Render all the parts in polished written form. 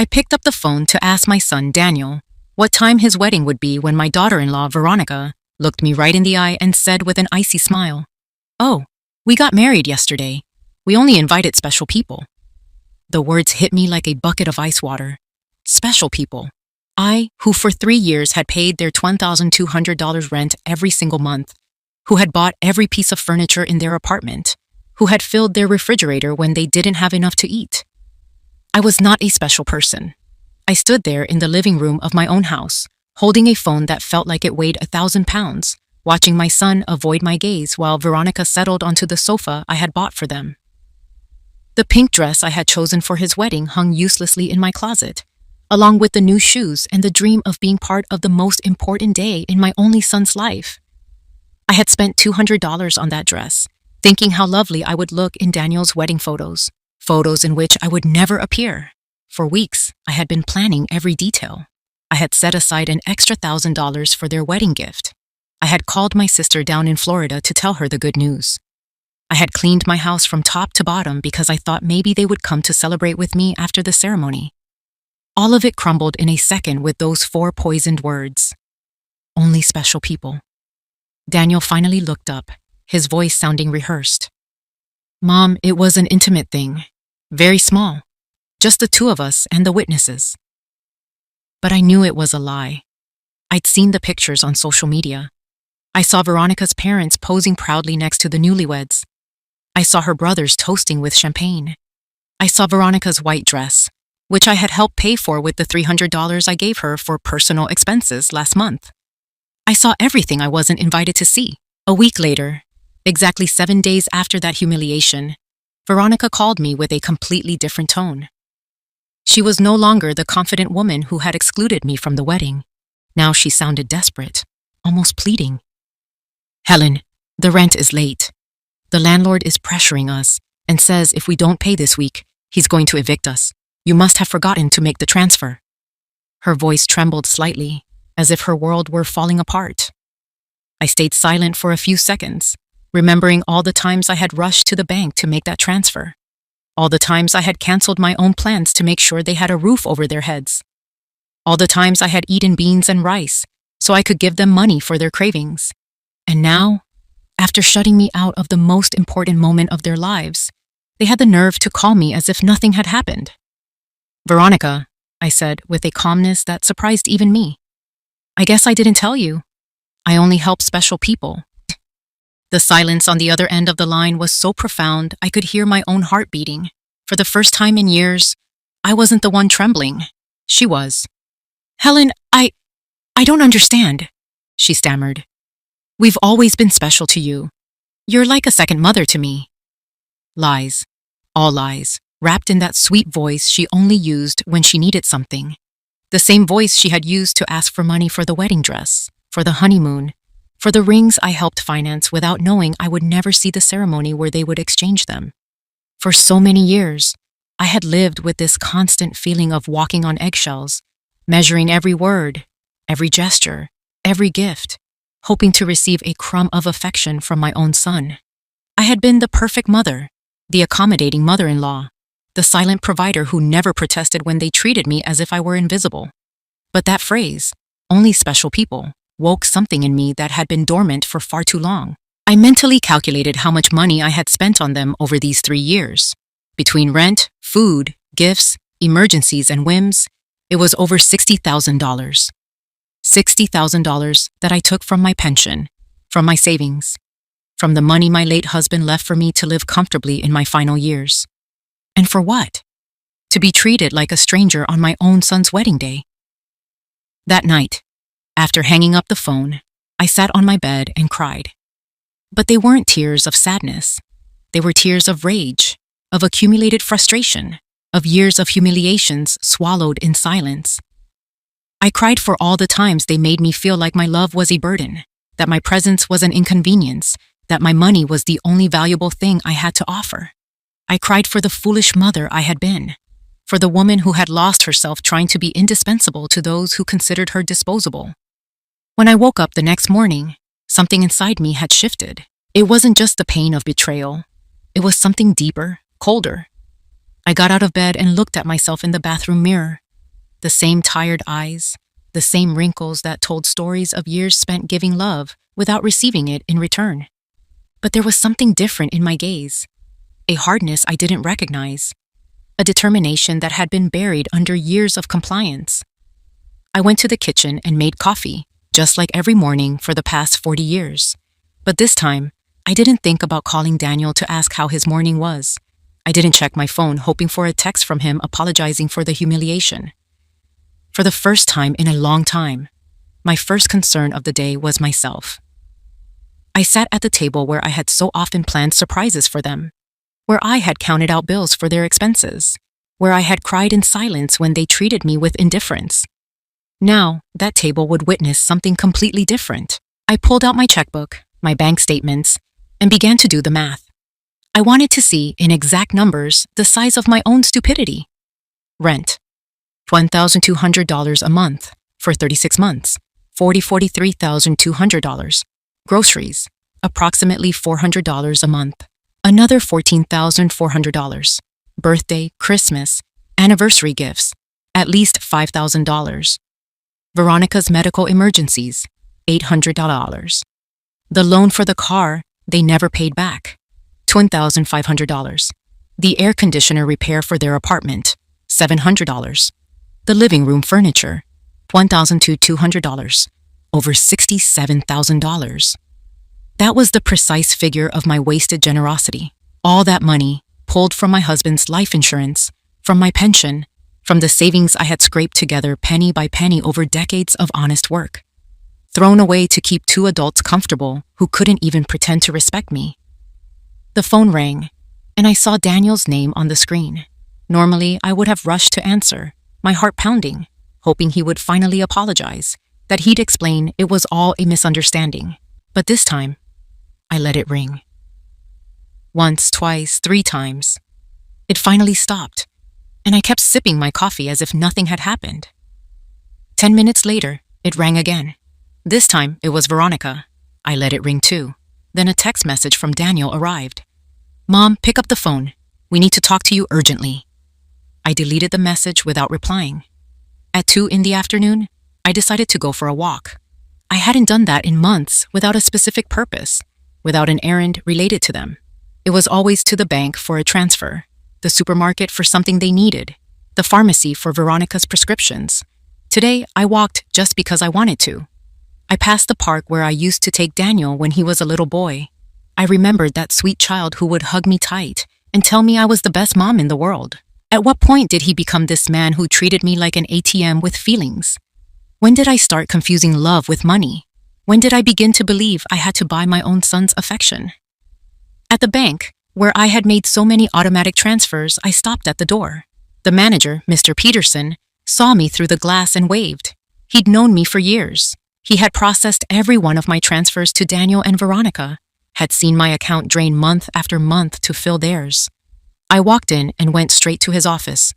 I picked up the phone to ask my son Daniel what time his wedding would be when my daughter-in-law Veronica looked me right in the eye and said with an icy smile, "Oh, we got married yesterday. We only invited special people." The words hit me like a bucket of ice water. Special people. I, who for 3 years had paid their $1,200 rent every single month, who had bought every piece of furniture in their apartment, who had filled their refrigerator when they didn't have enough to eat. I was not a special person. I stood there in the living room of my own house, holding a phone that felt like it weighed 1,000 pounds, watching my son avoid my gaze while Veronica settled onto the sofa I had bought for them. The pink dress I had chosen for his wedding hung uselessly in my closet, along with the new shoes and the dream of being part of the most important day in my only son's life. I had spent $200 on that dress, thinking how lovely I would look in Daniel's wedding photos in which I would never appear. For weeks, I had been planning every detail. I had set aside an extra $1,000 for their wedding gift. I had called my sister down in Florida to tell her the good news. I had cleaned my house from top to bottom because I thought maybe they would come to celebrate with me after the ceremony. All of it crumbled in a second with those 4 poisoned words. Only special people. Daniel finally looked up, his voice sounding rehearsed. "Mom, it was an intimate thing. Very small. Just the 2 of us and the witnesses." But I knew it was a lie. I'd seen the pictures on social media. I saw Veronica's parents posing proudly next to the newlyweds. I saw her brothers toasting with champagne. I saw Veronica's white dress, which I had helped pay for with the $300 I gave her for personal expenses last month. I saw everything I wasn't invited to see. A week later, exactly 7 days after that humiliation, Veronica called me with a completely different tone. She was no longer the confident woman who had excluded me from the wedding. Now she sounded desperate, almost pleading. "Helen, the rent is late. The landlord is pressuring us and says if we don't pay this week, he's going to evict us. You must have forgotten to make the transfer." Her voice trembled slightly, as if her world were falling apart. I stayed silent for a few seconds, remembering all the times I had rushed to the bank to make that transfer. All the times I had canceled my own plans to make sure they had a roof over their heads. All the times I had eaten beans and rice so I could give them money for their cravings. And now, after shutting me out of the most important moment of their lives, they had the nerve to call me as if nothing had happened. "Veronica," I said with a calmness that surprised even me, "I guess I didn't tell you. I only help special people." The silence on the other end of the line was so profound I could hear my own heart beating. For the first time in years, I wasn't the one trembling. She was. "Helen, I don't understand," she stammered. "We've always been special to you. You're like a second mother to me." Lies. All lies, wrapped in that sweet voice she only used when she needed something. The same voice she had used to ask for money for the wedding dress, for the honeymoon, for the rings I helped finance without knowing I would never see the ceremony where they would exchange them. For so many years, I had lived with this constant feeling of walking on eggshells, measuring every word, every gesture, every gift, hoping to receive a crumb of affection from my own son. I had been the perfect mother, the accommodating mother-in-law, the silent provider who never protested when they treated me as if I were invisible. But that phrase, "only special people," woke something in me that had been dormant for far too long. I mentally calculated how much money I had spent on them over these 3 years. Between rent, food, gifts, emergencies, and whims, it was over $60,000. $60,000 that I took from my pension, from my savings, from the money my late husband left for me to live comfortably in my final years. And for what? To be treated like a stranger on my own son's wedding day. That night, after hanging up the phone, I sat on my bed and cried. But they weren't tears of sadness. They were tears of rage, of accumulated frustration, of years of humiliations swallowed in silence. I cried for all the times they made me feel like my love was a burden, that my presence was an inconvenience, that my money was the only valuable thing I had to offer. I cried for the foolish mother I had been, for the woman who had lost herself trying to be indispensable to those who considered her disposable. When I woke up the next morning, something inside me had shifted. It wasn't just the pain of betrayal. It was something deeper, colder. I got out of bed and looked at myself in the bathroom mirror, The same tired eyes, the same wrinkles that told stories of years spent giving love without receiving it in return. But there was something different in my gaze, a hardness I didn't recognize, a determination that had been buried under years of compliance. I went to the kitchen and made coffee, just like every morning for the past 40 years. But this time, I didn't think about calling Daniel to ask how his morning was. I didn't check my phone hoping for a text from him apologizing for the humiliation. For the first time in a long time, my first concern of the day was myself. I sat at the table where I had so often planned surprises for them, where I had counted out bills for their expenses, where I had cried in silence when they treated me with indifference. Now, that table would witness something completely different. I pulled out my checkbook, my bank statements, and began to do the math. I wanted to see, in exact numbers, the size of my own stupidity. Rent, $1,200 a month for 36 months, $43,200. Groceries, approximately $400 a month, another $14,400. Birthday, Christmas, anniversary gifts, at least $5,000. Veronica's medical emergencies, $800. The loan for the car they never paid back, $2,500. The air conditioner repair for their apartment, $700. The living room furniture, $1,200. Over $67,000. That was the precise figure of my wasted generosity. All that money, pulled from my husband's life insurance, from my pension, from the savings I had scraped together penny by penny over decades of honest work. Thrown away to keep two adults comfortable who couldn't even pretend to respect me. The phone rang, and I saw Daniel's name on the screen. Normally, I would have rushed to answer, my heart pounding, hoping he would finally apologize, that he'd explain it was all a misunderstanding. But this time, I let it ring. Once, twice, 3 times. It finally stopped, and I kept sipping my coffee as if nothing had happened. 10 minutes later, it rang again. This time, it was Veronica. I let it ring too. Then a text message from Daniel arrived. "Mom, pick up the phone. We need to talk to you urgently." I deleted the message without replying. At 2 in the afternoon, I decided to go for a walk. I hadn't done that in months without a specific purpose, without an errand related to them. It was always to the bank for a transfer, the supermarket for something they needed, the pharmacy for Veronica's prescriptions. Today, I walked just because I wanted to. I passed the park where I used to take Daniel when he was a little boy. I remembered that sweet child who would hug me tight and tell me I was the best mom in the world. At what point did he become this man who treated me like an ATM with feelings? When did I start confusing love with money? When did I begin to believe I had to buy my own son's affection? At the bank, where I had made so many automatic transfers, I stopped at the door. The manager, Mr. Peterson, saw me through the glass and waved. He'd known me for years. He had processed every one of my transfers to Daniel and Veronica, had seen my account drain month after month to fill theirs. I walked in and went straight to his office.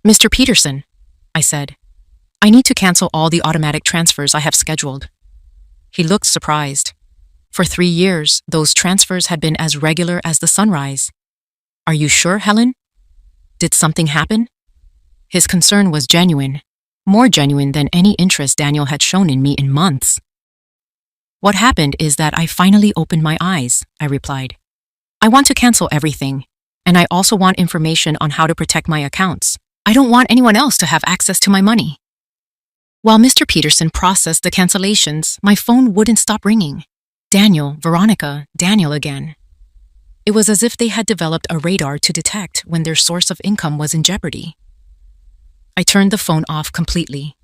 "Mr. Peterson," I said, "I need to cancel all the automatic transfers I have scheduled." He looked surprised. For 3 years, those transfers had been as regular as the sunrise. "Are you sure, Helen? Did something happen?" His concern was genuine, more genuine than any interest Daniel had shown in me in months. "What happened is that I finally opened my eyes," I replied. "I want to cancel everything, and I also want information on how to protect my accounts. I don't want anyone else to have access to my money." While Mr. Peterson processed the cancellations, my phone wouldn't stop ringing. Daniel, Veronica, Daniel again. It was as if they had developed a radar to detect when their source of income was in jeopardy. I turned the phone off completely.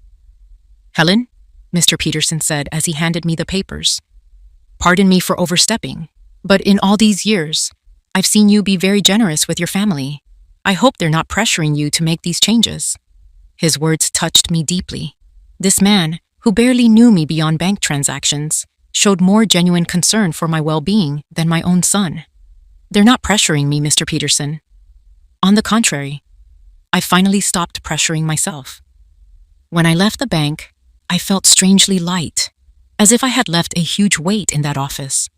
"Helen," Mr. Peterson said as he handed me the papers. "Pardon me for overstepping, but in all these years, I've seen you be very generous with your family. I hope they're not pressuring you to make these changes." His words touched me deeply. This man, who barely knew me beyond bank transactions, showed more genuine concern for my well-being than my own son. "They're not pressuring me, Mr. Peterson. On the contrary, I finally stopped pressuring myself." When I left the bank, I felt strangely light, as if I had left a huge weight in that office.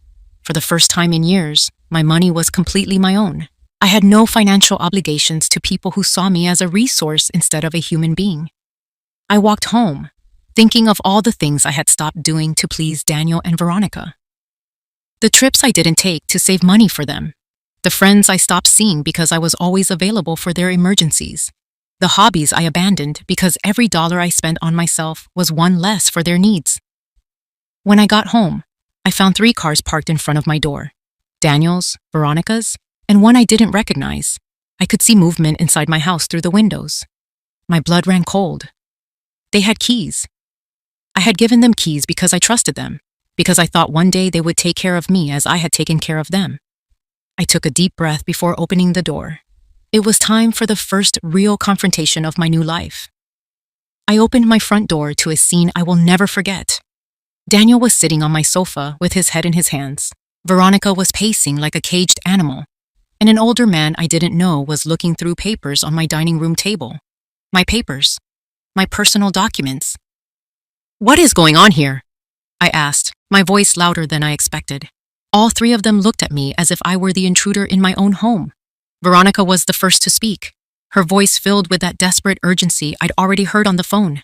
For the first time in years, my money was completely my own. I had no financial obligations to people who saw me as a resource instead of a human being. I walked home, thinking of all the things I had stopped doing to please Daniel and Veronica. The trips I didn't take to save money for them. The friends I stopped seeing because I was always available for their emergencies. The hobbies I abandoned because every dollar I spent on myself was one less for their needs. When I got home, I found 3 cars parked in front of my door. Daniel's, Veronica's, and one I didn't recognize. I could see movement inside my house through the windows. My blood ran cold. They had keys. I had given them keys because I trusted them, because I thought one day they would take care of me as I had taken care of them. I took a deep breath before opening the door. It was time for the first real confrontation of my new life. I opened my front door to a scene I will never forget. Daniel was sitting on my sofa with his head in his hands. Veronica was pacing like a caged animal, and an older man I didn't know was looking through papers on my dining room table. My papers. My personal documents. "What is going on here?" I asked, my voice louder than I expected. All 3 of them looked at me as if I were the intruder in my own home. Veronica was the first to speak, her voice filled with that desperate urgency I'd already heard on the phone.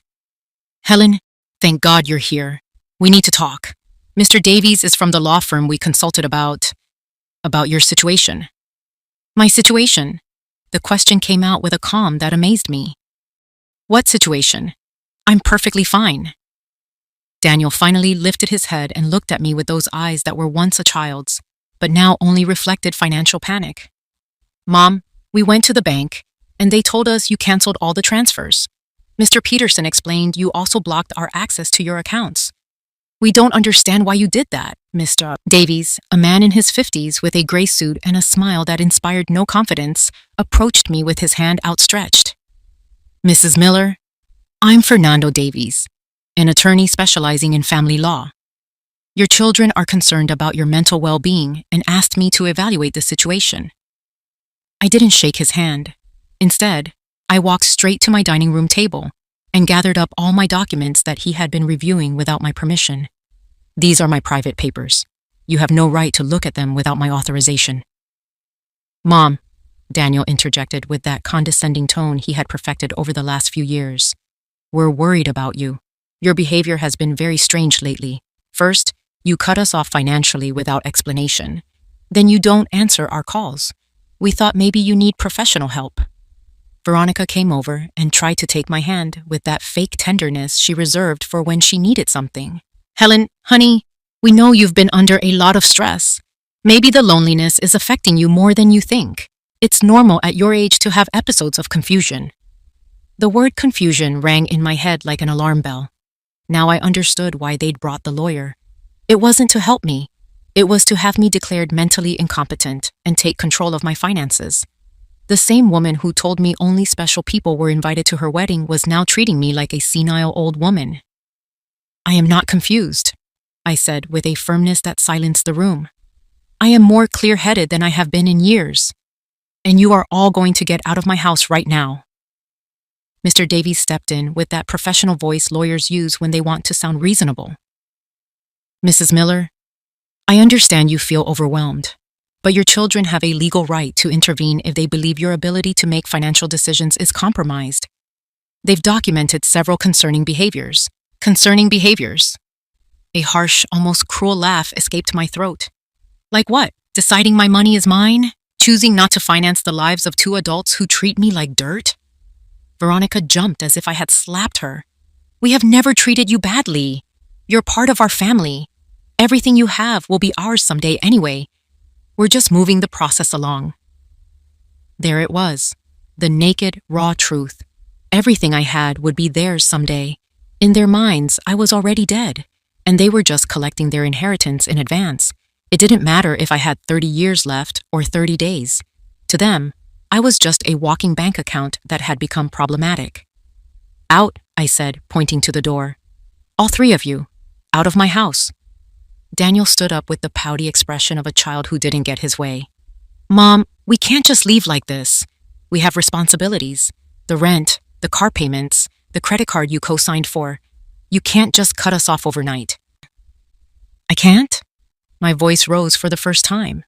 "Helen, thank God you're here. We need to talk. Mr. Davies is from the law firm we consulted about your situation." "My situation?" The question came out with a calm that amazed me. "What situation? I'm perfectly fine." Daniel finally lifted his head and looked at me with those eyes that were once a child's, but now only reflected financial panic. "Mom, we went to the bank, and they told us you canceled all the transfers. Mr. Peterson explained you also blocked our access to your accounts. We don't understand why you did that." Mr. Davies, a man in his 50s with a gray suit and a smile that inspired no confidence, approached me with his hand outstretched. "Mrs. Miller, I'm Fernando Davies, an attorney specializing in family law. Your children are concerned about your mental well-being and asked me to evaluate the situation." I didn't shake his hand. Instead, I walked straight to my dining room table and gathered up all my documents that he had been reviewing without my permission. "These are my private papers. You have no right to look at them without my authorization." "Mom," Daniel interjected with that condescending tone he had perfected over the last few years, "we're worried about you. Your behavior has been very strange lately. First, you cut us off financially without explanation. Then you don't answer our calls. We thought maybe you need professional help." Veronica came over and tried to take my hand with that fake tenderness she reserved for when she needed something. "Helen, honey, we know you've been under a lot of stress. Maybe the loneliness is affecting you more than you think. It's normal at your age to have episodes of confusion." The word confusion rang in my head like an alarm bell. Now I understood why they'd brought the lawyer. It wasn't to help me. It was to have me declared mentally incompetent and take control of my finances. The same woman who told me only special people were invited to her wedding was now treating me like a senile old woman. "I am not confused," I said with a firmness that silenced the room. "I am more clear-headed than I have been in years. And you are all going to get out of my house right now." Mr. Davies stepped in with that professional voice lawyers use when they want to sound reasonable. "Mrs. Miller, I understand you feel overwhelmed, but your children have a legal right to intervene if they believe your ability to make financial decisions is compromised. They've documented several concerning behaviors. Concerning behaviors." A harsh, almost cruel laugh escaped my throat. "Like what? Deciding my money is mine? Choosing not to finance the lives of 2 adults who treat me like dirt?" Veronica jumped as if I had slapped her. "We have never treated you badly. You're part of our family. Everything you have will be ours someday anyway. We're just moving the process along." There it was, the naked, raw truth. Everything I had would be theirs someday. In their minds, I was already dead, and they were just collecting their inheritance in advance. It didn't matter if I had 30 years left or 30 days. To them, I was just a walking bank account that had become problematic. "Out," I said, pointing to the door. "All 3 of you. Out of my house." Daniel stood up with the pouty expression of a child who didn't get his way. "Mom, we can't just leave like this. We have responsibilities. The rent, the car payments, the credit card you co-signed for. You can't just cut us off overnight." "I can't?" My voice rose for the first time.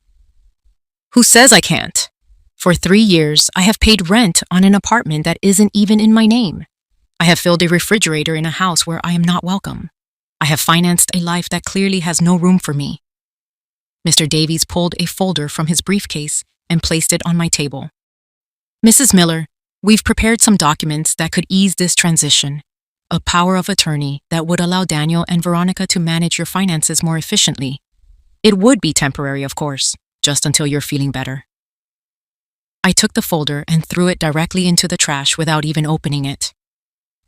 "Who says I can't? For 3 years, I have paid rent on an apartment that isn't even in my name. I have filled a refrigerator in a house where I am not welcome. I have financed a life that clearly has no room for me. Mr. Davies pulled a folder from his briefcase and placed it on my table. Mrs. Miller, we've prepared some documents that could ease this transition. A power of attorney that would allow Daniel and Veronica to manage your finances more efficiently. It would be temporary, of course, just until you're feeling better. I took the folder and threw it directly into the trash without even opening it.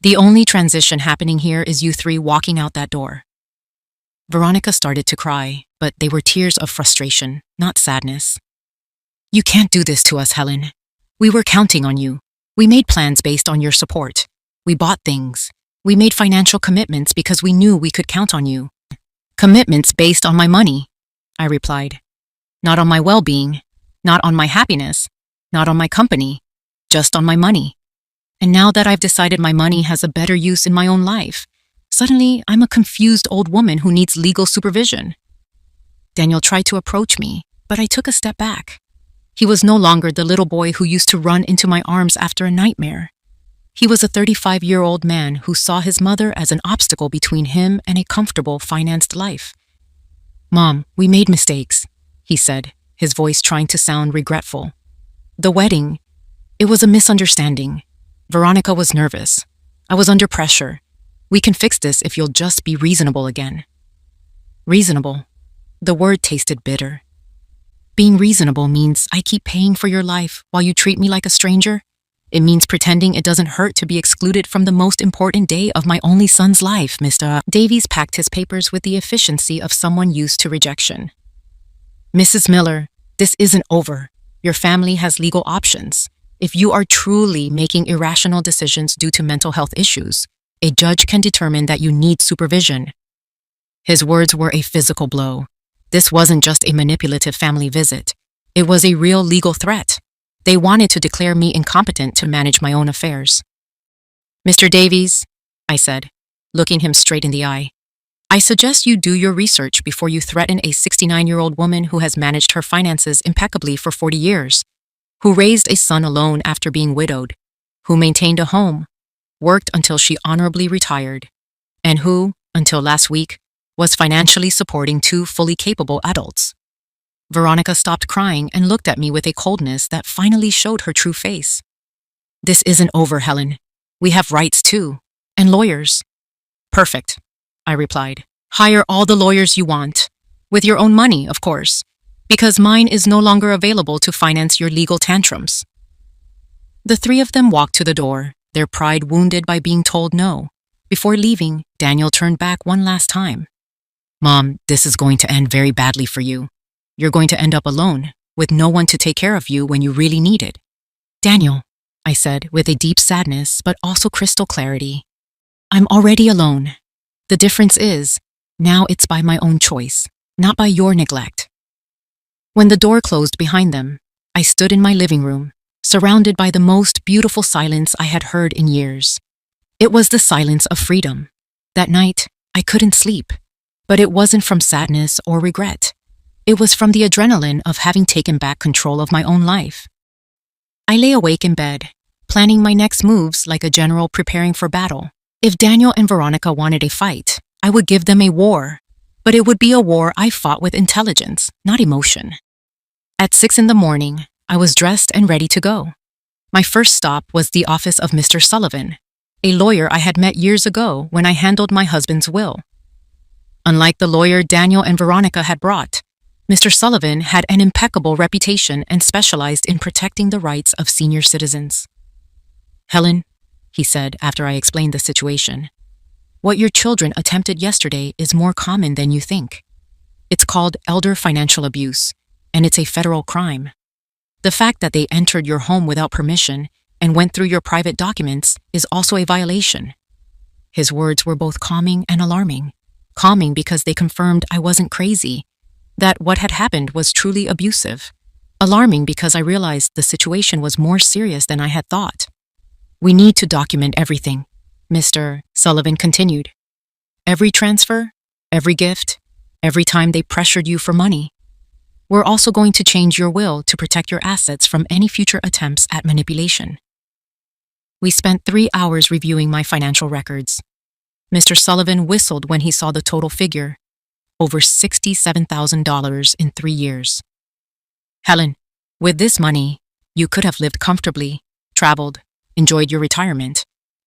The only transition happening here is you three walking out that door. Veronica started to cry, but they were tears of frustration, not sadness. You can't do this to us, Helen. We were counting on you. We made plans based on your support. We bought things. We made financial commitments because we knew we could count on you. Commitments based on my money, I replied. Not on my well-being, not on my happiness, not on my company, just on my money. And now that I've decided my money has a better use in my own life, suddenly I'm a confused old woman who needs legal supervision. Daniel tried to approach me, but I took a step back. He was no longer the little boy who used to run into my arms after a nightmare. He was a 35-year-old man who saw his mother as an obstacle between him and a comfortable, financed life. Mom, we made mistakes, he said, his voice trying to sound regretful. The wedding, it was a misunderstanding. Veronica was nervous. I was under pressure. We can fix this if you'll just be reasonable again. Reasonable. The word tasted bitter. Being reasonable means I keep paying for your life while you treat me like a stranger. It means pretending it doesn't hurt to be excluded from the most important day of my only son's life, Mr. Davies packed his papers with the efficiency of someone used to rejection. Mrs. Miller, this isn't over. Your family has legal options. If you are truly making irrational decisions due to mental health issues, a judge can determine that you need supervision. His words were a physical blow. This wasn't just a manipulative family visit. It was a real legal threat. They wanted to declare me incompetent to manage my own affairs. Mr. Davies, I said, looking him straight in the eye, I suggest you do your research before you threaten a 69-year-old woman who has managed her finances impeccably for 40 years, who raised a son alone after being widowed, who maintained a home, worked until she honorably retired, and who, until last week, was financially supporting two fully capable adults. Veronica stopped crying and looked at me with a coldness that finally showed her true face. This isn't over, Helen. We have rights too, and lawyers. Perfect, I replied. Hire all the lawyers you want, with your own money, of course, because mine is no longer available to finance your legal tantrums. The three of them walked to the door, their pride wounded by being told no. Before leaving, Daniel turned back one last time. Mom, this is going to end very badly for you. You're going to end up alone, with no one to take care of you when you really need it. Daniel, I said with a deep sadness but also crystal clarity, I'm already alone. The difference is, now it's by my own choice, not by your neglect. When the door closed behind them, I stood in my living room, surrounded by the most beautiful silence I had heard in years. It was the silence of freedom. That night, I couldn't sleep, but it wasn't from sadness or regret. It was from the adrenaline of having taken back control of my own life. I lay awake in bed, planning my next moves like a general preparing for battle. If Daniel and Veronica wanted a fight, I would give them a war, but it would be a war I fought with intelligence, not emotion. At 6 a.m, I was dressed and ready to go. My first stop was the office of Mr. Sullivan, a lawyer I had met years ago when I handled my husband's will. Unlike the lawyer Daniel and Veronica had brought, Mr. Sullivan had an impeccable reputation and specialized in protecting the rights of senior citizens. Helen, he said after I explained the situation, what your children attempted yesterday is more common than you think. It's called elder financial abuse, and it's a federal crime. The fact that they entered your home without permission and went through your private documents is also a violation. His words were both calming and alarming. Calming because they confirmed I wasn't crazy, that what had happened was truly abusive. Alarming because I realized the situation was more serious than I had thought. We need to document everything, Mr. Sullivan continued. Every transfer, every gift, every time they pressured you for money. We're also going to change your will to protect your assets from any future attempts at manipulation. We spent 3 hours reviewing my financial records. Mr. Sullivan whistled when he saw the total figure, over $67,000 in 3 years. Helen, with this money, you could have lived comfortably, traveled, enjoyed your retirement.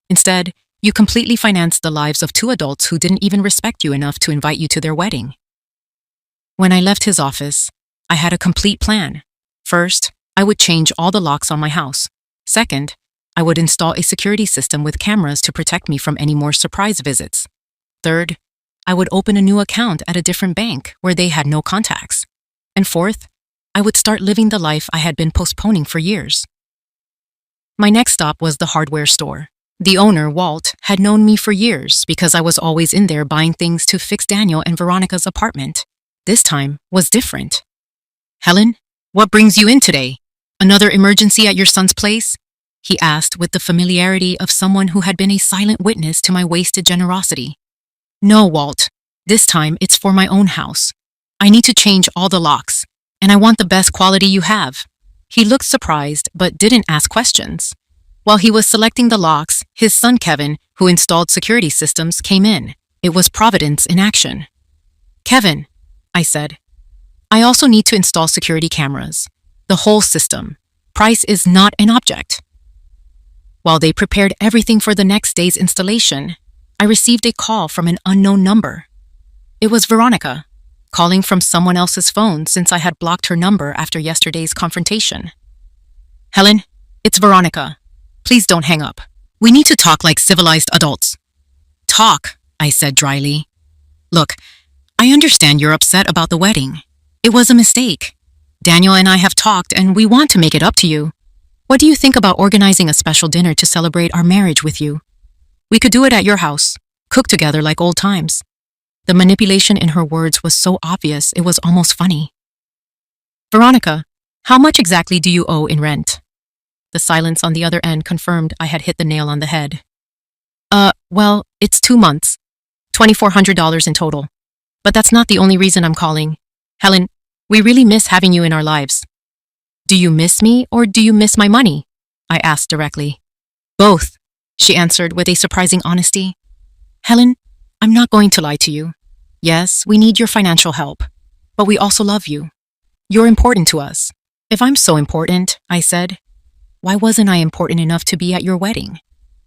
Instead, you completely financed the lives of 2 adults who didn't even respect you enough to invite you to their wedding. When I left his office, I had a complete plan. First, I would change all the locks on my house. Second, I would install a security system with cameras to protect me from any more surprise visits. Third, I would open a new account at a different bank where they had no contacts. And fourth, I would start living the life I had been postponing for years. My next stop was the hardware store. The owner, Walt, had known me for years because I was always in there buying things to fix Daniel and Veronica's apartment. This time was different. Helen, what brings you in today? Another emergency at your son's place? He asked with the familiarity of someone who had been a silent witness to my wasted generosity. No, Walt. This time it's for my own house. I need to change all the locks, and I want the best quality you have. He looked surprised but didn't ask questions. While he was selecting the locks, his son Kevin, who installed security systems, came in. It was Providence in action. Kevin, I said, I also need to install security cameras. The whole system. Price is not an object. While they prepared everything for the next day's installation, I received a call from an unknown number. It was Veronica, calling from someone else's phone since I had blocked her number after yesterday's confrontation. Helen, it's Veronica. Please don't hang up. We need to talk like civilized adults. Talk, I said dryly. Look, I understand you're upset about the wedding. It was a mistake. Daniel and I have talked and we want to make it up to you. What do you think about organizing a special dinner to celebrate our marriage with you? We could do it at your house, cook together like old times. The manipulation in her words was so obvious it was almost funny. Veronica, how much exactly do you owe in rent? The silence on the other end confirmed I had hit the nail on the head. Well, it's 2 months. $2,400 in total. But that's not the only reason I'm calling. Helen, we really miss having you in our lives. Do you miss me or do you miss my money? I asked directly. Both, she answered with a surprising honesty. Helen, I'm not going to lie to you. Yes, we need your financial help, but we also love you. You're important to us. If I'm so important, I said, why wasn't I important enough to be at your wedding?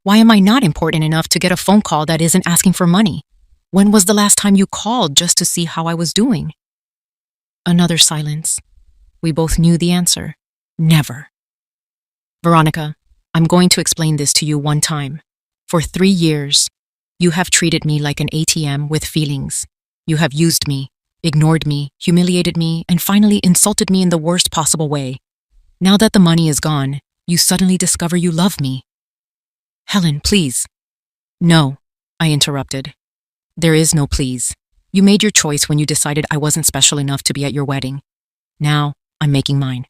Why am I not important enough to get a phone call that isn't asking for money? When was the last time you called just to see how I was doing? Another silence. We both knew the answer. Never. Veronica, I'm going to explain this to you one time. For 3 years, you have treated me like an ATM with feelings. You have used me, ignored me, humiliated me, and finally insulted me in the worst possible way. Now that the money is gone, you suddenly discover you love me. Helen, please. No, I interrupted. There is no please. You made your choice when you decided I wasn't special enough to be at your wedding. Now, I'm making mine.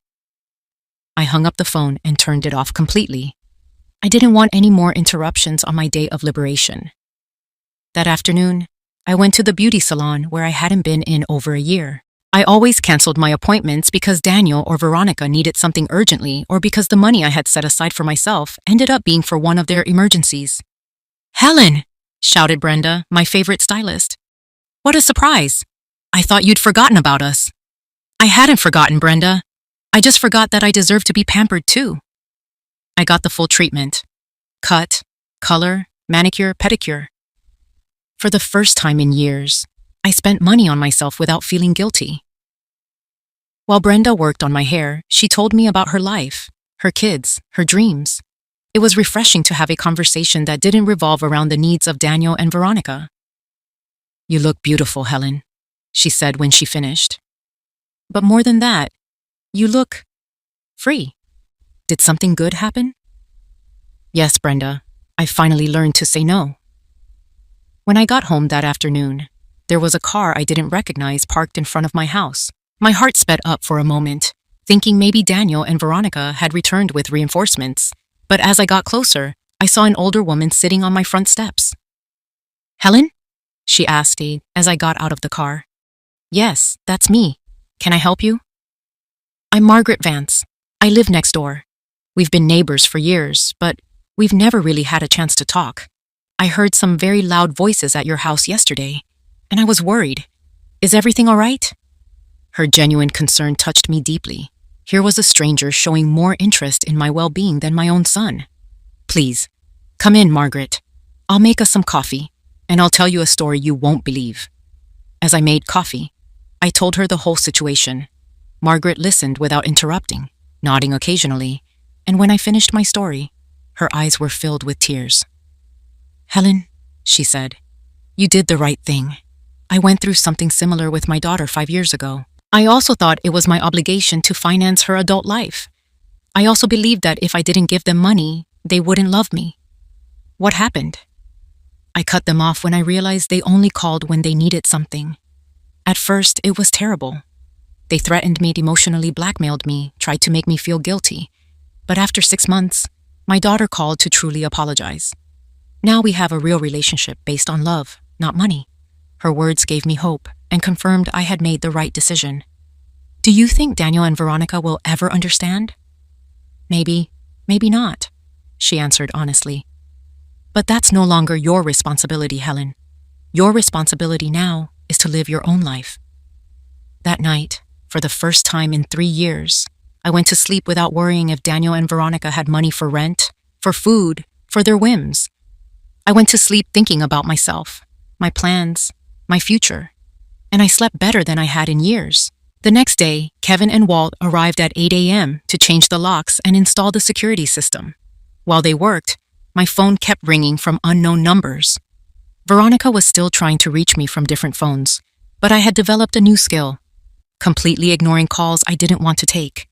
I hung up the phone and turned it off completely. I didn't want any more interruptions on my day of liberation. That afternoon, I went to the beauty salon where I hadn't been in over a year. I always canceled my appointments because Daniel or Veronica needed something urgently or because the money I had set aside for myself ended up being for one of their emergencies. Helen! Shouted Brenda, my favorite stylist. What a surprise! I thought you'd forgotten about us. I hadn't forgotten, Brenda. I just forgot that I deserve to be pampered too. I got the full treatment. Cut, color, manicure, pedicure. For the first time in years, I spent money on myself without feeling guilty. While Brenda worked on my hair, she told me about her life, her kids, her dreams. It was refreshing to have a conversation that didn't revolve around the needs of Daniel and Veronica. You look beautiful, Helen, she said when she finished. But more than that, you look free. Did something good happen? Yes, Brenda, I finally learned to say no. When I got home that afternoon, there was a car I didn't recognize parked in front of my house. My heart sped up for a moment, thinking maybe Daniel and Veronica had returned with reinforcements. But as I got closer, I saw an older woman sitting on my front steps. Helen? She asked as I got out of the car. Yes, that's me. Can I help you? I'm Margaret Vance. I live next door. We've been neighbors for years, but We've never really had a chance to talk. I heard some very loud voices at your house yesterday, and I was worried. Is everything all right?" Her genuine concern touched me deeply. Here was a stranger showing more interest in my well-being than my own son. "Please, come in, Margaret. I'll make us some coffee, and I'll tell you a story you won't believe." As I made coffee, I told her the whole situation. Margaret listened without interrupting, nodding occasionally, and when I finished my story, her eyes were filled with tears. "Helen," she said, "you did the right thing. I went through something similar with my daughter 5 years ago. I also thought it was my obligation to finance her adult life. I also believed that if I didn't give them money, they wouldn't love me. What happened? I cut them off when I realized they only called when they needed something. At first, it was terrible. They threatened me, emotionally blackmailed me, tried to make me feel guilty. But after 6 months, my daughter called to truly apologize. Now we have a real relationship based on love, not money." Her words gave me hope and confirmed I had made the right decision. "Do you think Daniel and Veronica will ever understand?" Maybe not," she answered honestly. "But that's no longer your responsibility, Helen. Your responsibility now is to live your own life." That night, for the first time in 3 years, I went to sleep without worrying if Daniel and Veronica had money for rent, for food, for their whims. I went to sleep thinking about myself, my plans, my future, and I slept better than I had in years. The next day, Kevin and Walt arrived at 8 a.m. to change the locks and install the security system. While they worked, my phone kept ringing from unknown numbers. Veronica was still trying to reach me from different phones, but I had developed a new skill, completely ignoring calls I didn't want to take.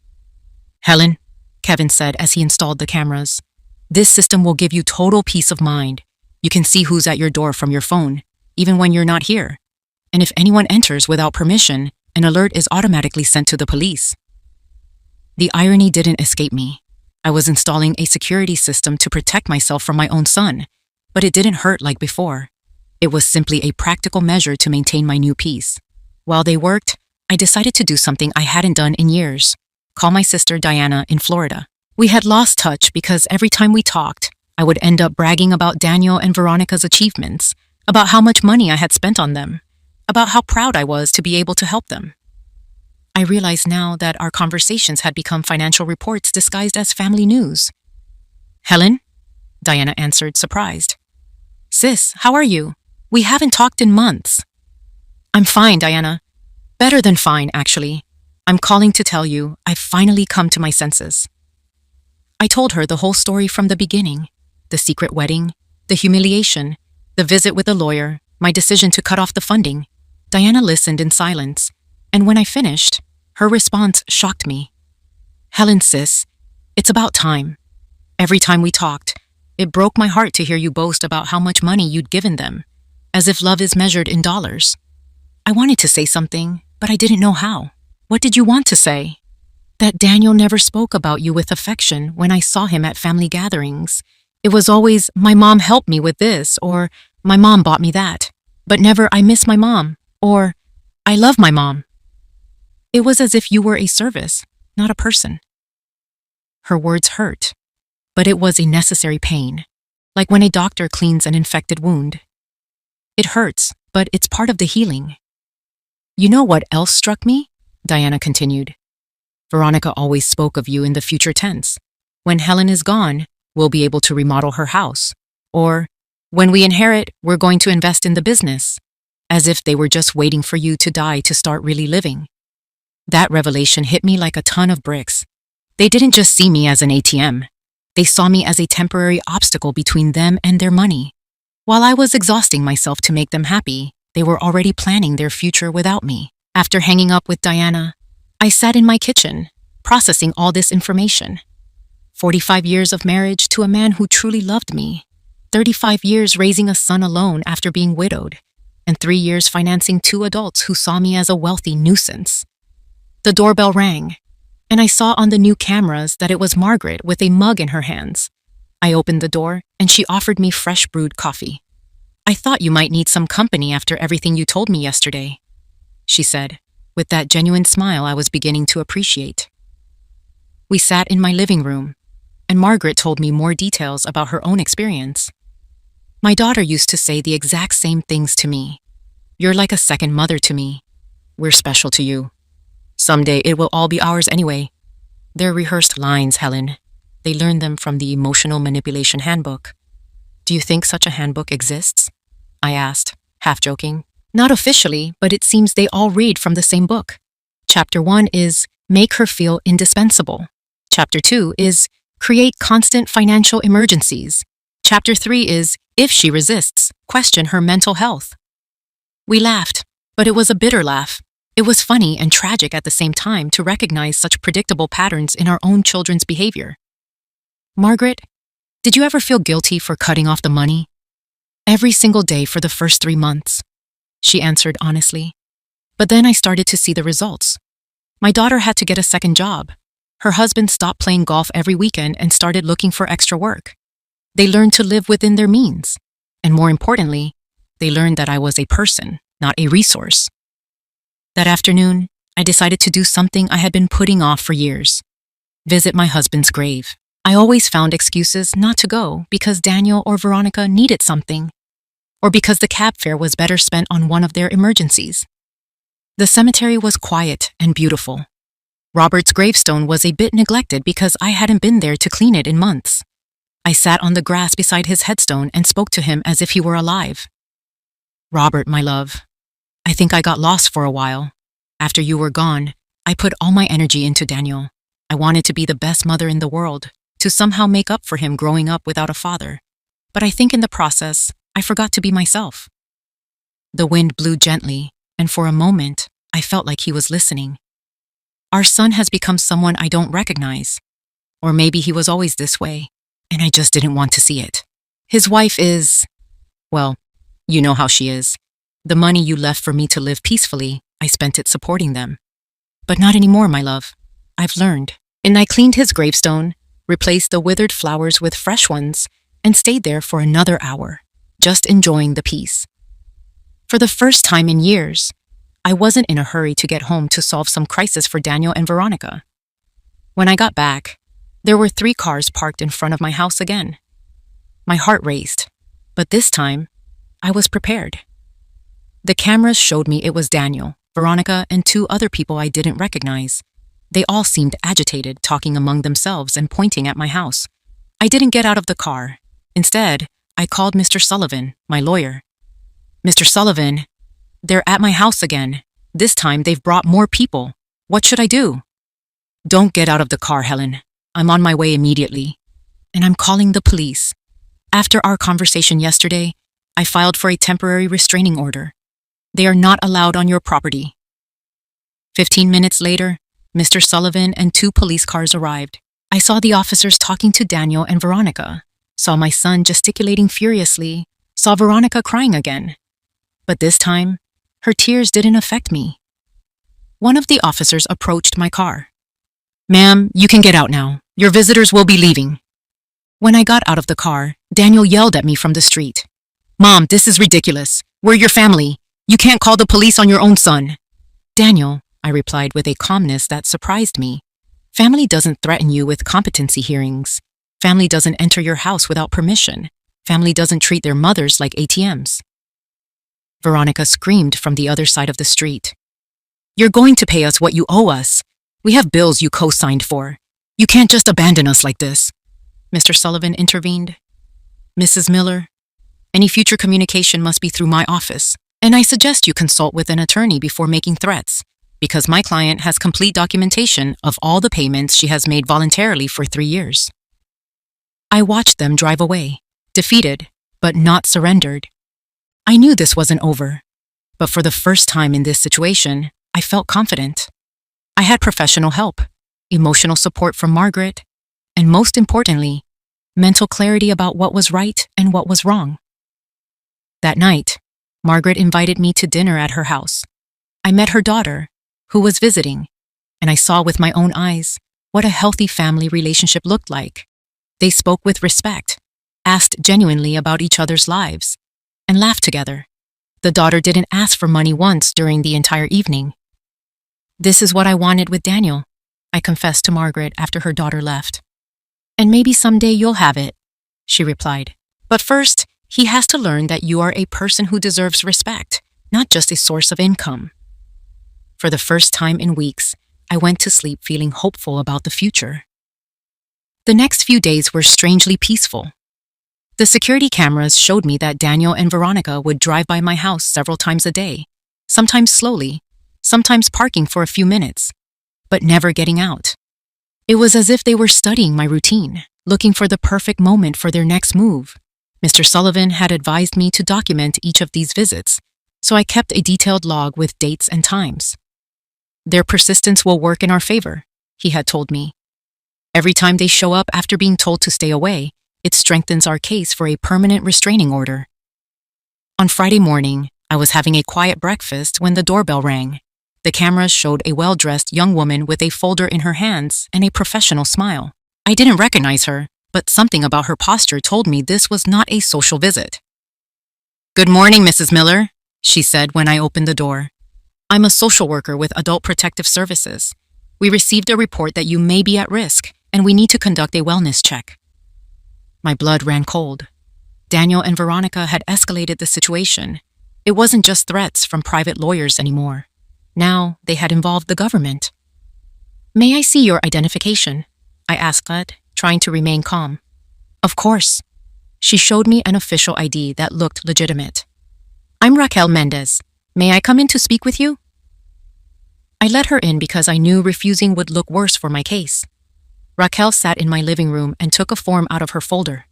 "Helen," Kevin said as he installed the cameras, "this system will give you total peace of mind. You can see who's at your door from your phone, even when you're not here. And if anyone enters without permission, an alert is automatically sent to the police." The irony didn't escape me. I was installing a security system to protect myself from my own son, but it didn't hurt like before. It was simply a practical measure to maintain my new peace. While they worked, I decided to do something I hadn't done in years: call my sister Diana in Florida. We had lost touch because every time we talked, I would end up bragging about Daniel and Veronica's achievements, about how much money I had spent on them, about how proud I was to be able to help them. I realized now that our conversations had become financial reports disguised as family news. "Helen?" Diana answered, surprised. "Sis, how are you? We haven't talked in months." "I'm fine, Diana. Better than fine, actually. I'm calling to tell you I've finally come to my senses." I told her the whole story from the beginning: the secret wedding, the humiliation, the visit with the lawyer, my decision to cut off the funding. Diana listened in silence, and when I finished, her response shocked me. "Helen, sis, it's about time. Every time we talked, it broke my heart to hear you boast about how much money you'd given them, as if love is measured in dollars. I wanted to say something, but I didn't know how." "What did you want to say?" "That Daniel never spoke about you with affection when I saw him at family gatherings. It was always, 'My mom helped me with this,' or 'My mom bought me that,' but never, 'I miss my mom,' or 'I love my mom.' It was as if you were a service, not a person." Her words hurt, but it was a necessary pain, like when a doctor cleans an infected wound. It hurts, but it's part of the healing. "You know what else struck me?" Diana continued. "Veronica always spoke of you in the future tense. When Helen is gone, we'll be able to remodel her house. Or, when we inherit, we're going to invest in the business. As if they were just waiting for you to die to start really living." That revelation hit me like a ton of bricks. They didn't just see me as an ATM. They saw me as a temporary obstacle between them and their money. While I was exhausting myself to make them happy, they were already planning their future without me. After hanging up with Diana, I sat in my kitchen, processing all this information. 45 years of marriage to a man who truly loved me. 35 years raising a son alone after being widowed. And 3 years financing 2 adults who saw me as a wealthy nuisance. The doorbell rang, and I saw on the new cameras that it was Margaret with a mug in her hands. I opened the door, and she offered me fresh brewed coffee. "I thought you might need some company after everything you told me yesterday," she said, with that genuine smile I was beginning to appreciate. We sat in my living room, and Margaret told me more details about her own experience. My daughter used to say the exact same things to me. You're like a second mother to me. We're special to you. Someday it will all be ours anyway. They're rehearsed lines, Helen. They learned them from the Emotional Manipulation Handbook. Do you think such a handbook exists? I asked, half joking. Not officially, but it seems they all read from the same book. Chapter 1 is Make Her Feel Indispensable. Chapter 2 is Create Constant Financial Emergencies. Chapter 3 is If She Resists, Question Her Mental Health. We laughed, but it was a bitter laugh. It was funny and tragic at the same time to recognize such predictable patterns in our own children's behavior. Margaret, did you ever feel guilty for cutting off the money? Every single day for the first 3 months, she answered honestly. But then I started to see the results. My daughter had to get a second job. Her husband stopped playing golf every weekend and started looking for extra work. They learned to live within their means. And more importantly, they learned that I was a person, not a resource. That afternoon, I decided to do something I had been putting off for years. Visit my husband's grave. I always found excuses not to go because Daniel or Veronica needed something, or because the cab fare was better spent on one of their emergencies. The cemetery was quiet and beautiful. Robert's gravestone was a bit neglected because I hadn't been there to clean it in months. I sat on the grass beside his headstone and spoke to him as if he were alive. Robert, my love, I think I got lost for a while. After you were gone, I put all my energy into Daniel. I wanted to be the best mother in the world, to somehow make up for him growing up without a father. But I think in the process, I forgot to be myself. The wind blew gently, and for a moment, I felt like he was listening. Our son has become someone I don't recognize. Or maybe he was always this way, and I just didn't want to see it. His wife is, well, you know how she is. The money you left for me to live peacefully, I spent it supporting them. But not anymore, my love. I've learned. And I cleaned his gravestone, replaced the withered flowers with fresh ones, and stayed there for another hour, just enjoying the peace. For the first time in years, I wasn't in a hurry to get home to solve some crisis for Daniel and Veronica. When I got back, there were 3 cars parked in front of my house again. My heart raced, but this time, I was prepared. The cameras showed me it was Daniel, Veronica, and 2 other people I didn't recognize. They all seemed agitated, talking among themselves and pointing at my house. I didn't get out of the car. Instead, I called Mr. Sullivan, my lawyer. Mr. Sullivan, they're at my house again. This time they've brought more people. What should I do? Don't get out of the car, Helen. I'm on my way immediately. And I'm calling the police. After our conversation yesterday, I filed for a temporary restraining order. They are not allowed on your property. 15 minutes later, Mr. Sullivan and 2 police cars arrived. I saw the officers talking to Daniel and Veronica, saw my son gesticulating furiously, saw Veronica crying again. But this time, her tears didn't affect me. One of the officers approached my car. Ma'am, you can get out now. Your visitors will be leaving. When I got out of the car, Daniel yelled at me from the street. Mom, this is ridiculous. We're your family. You can't call the police on your own son. Daniel, I replied with a calmness that surprised me. Family doesn't threaten you with competency hearings. Family doesn't enter your house without permission. Family doesn't treat their mothers like ATMs. Veronica screamed from the other side of the street. You're going to pay us what you owe us. We have bills you co-signed for. You can't just abandon us like this. Mr. Sullivan intervened. Mrs. Miller, any future communication must be through my office. And I suggest you consult with an attorney before making threats, because my client has complete documentation of all the payments she has made voluntarily for 3 years. I watched them drive away, defeated, but not surrendered. I knew this wasn't over, but for the first time in this situation, I felt confident. I had professional help, emotional support from Margaret, and most importantly, mental clarity about what was right and what was wrong. That night, Margaret invited me to dinner at her house. I met her daughter, who was visiting, and I saw with my own eyes what a healthy family relationship looked like. They spoke with respect, asked genuinely about each other's lives, and laughed together. The daughter didn't ask for money once during the entire evening. This is what I wanted with Daniel, I confessed to Margaret after her daughter left. And maybe someday you'll have it, she replied. But first, he has to learn that you are a person who deserves respect, not just a source of income. For the first time in weeks, I went to sleep feeling hopeful about the future. The next few days were strangely peaceful. The security cameras showed me that Daniel and Veronica would drive by my house several times a day, sometimes slowly, sometimes parking for a few minutes, but never getting out. It was as if they were studying my routine, looking for the perfect moment for their next move. Mr. Sullivan had advised me to document each of these visits, so I kept a detailed log with dates and times. Their persistence will work in our favor, he had told me. Every time they show up after being told to stay away, it strengthens our case for a permanent restraining order. On Friday morning, I was having a quiet breakfast when the doorbell rang. The cameras showed a well-dressed young woman with a folder in her hands and a professional smile. I didn't recognize her, but something about her posture told me this was not a social visit. "Good morning, Mrs. Miller," she said when I opened the door. "I'm a social worker with Adult Protective Services. We received a report that you may be at risk, and we need to conduct a wellness check." My blood ran cold. Daniel and Veronica had escalated the situation. It wasn't just threats from private lawyers anymore. Now they had involved the government. "May I see your identification?" I asked, trying to remain calm. "Of course." She showed me an official ID that looked legitimate. "I'm Raquel Mendez. May I come in to speak with you?" I let her in because I knew refusing would look worse for my case. Raquel sat in my living room and took a form out of her folder.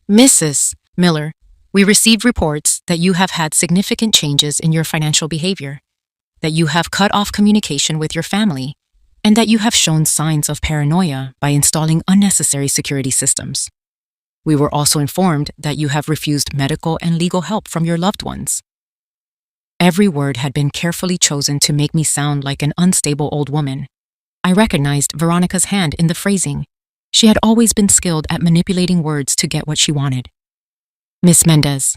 "Mrs. Miller, we received reports that you have had significant changes in your financial behavior, that you have cut off communication with your family, and that you have shown signs of paranoia by installing unnecessary security systems. We were also informed that you have refused medical and legal help from your loved ones." Every word had been carefully chosen to make me sound like an unstable old woman. I recognized Veronica's hand in the phrasing. She had always been skilled at manipulating words to get what she wanted. "Miss Mendez,"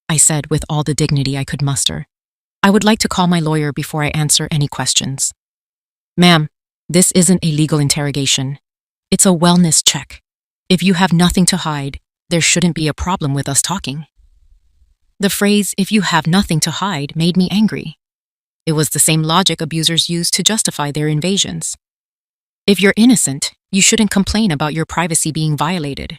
I said with all the dignity I could muster, "I would like to call my lawyer before I answer any questions." "Ma'am, this isn't a legal interrogation. It's a wellness check. If you have nothing to hide, there shouldn't be a problem with us talking." The phrase, "if you have nothing to hide," made me angry. It was the same logic abusers use to justify their invasions. If you're innocent, you shouldn't complain about your privacy being violated.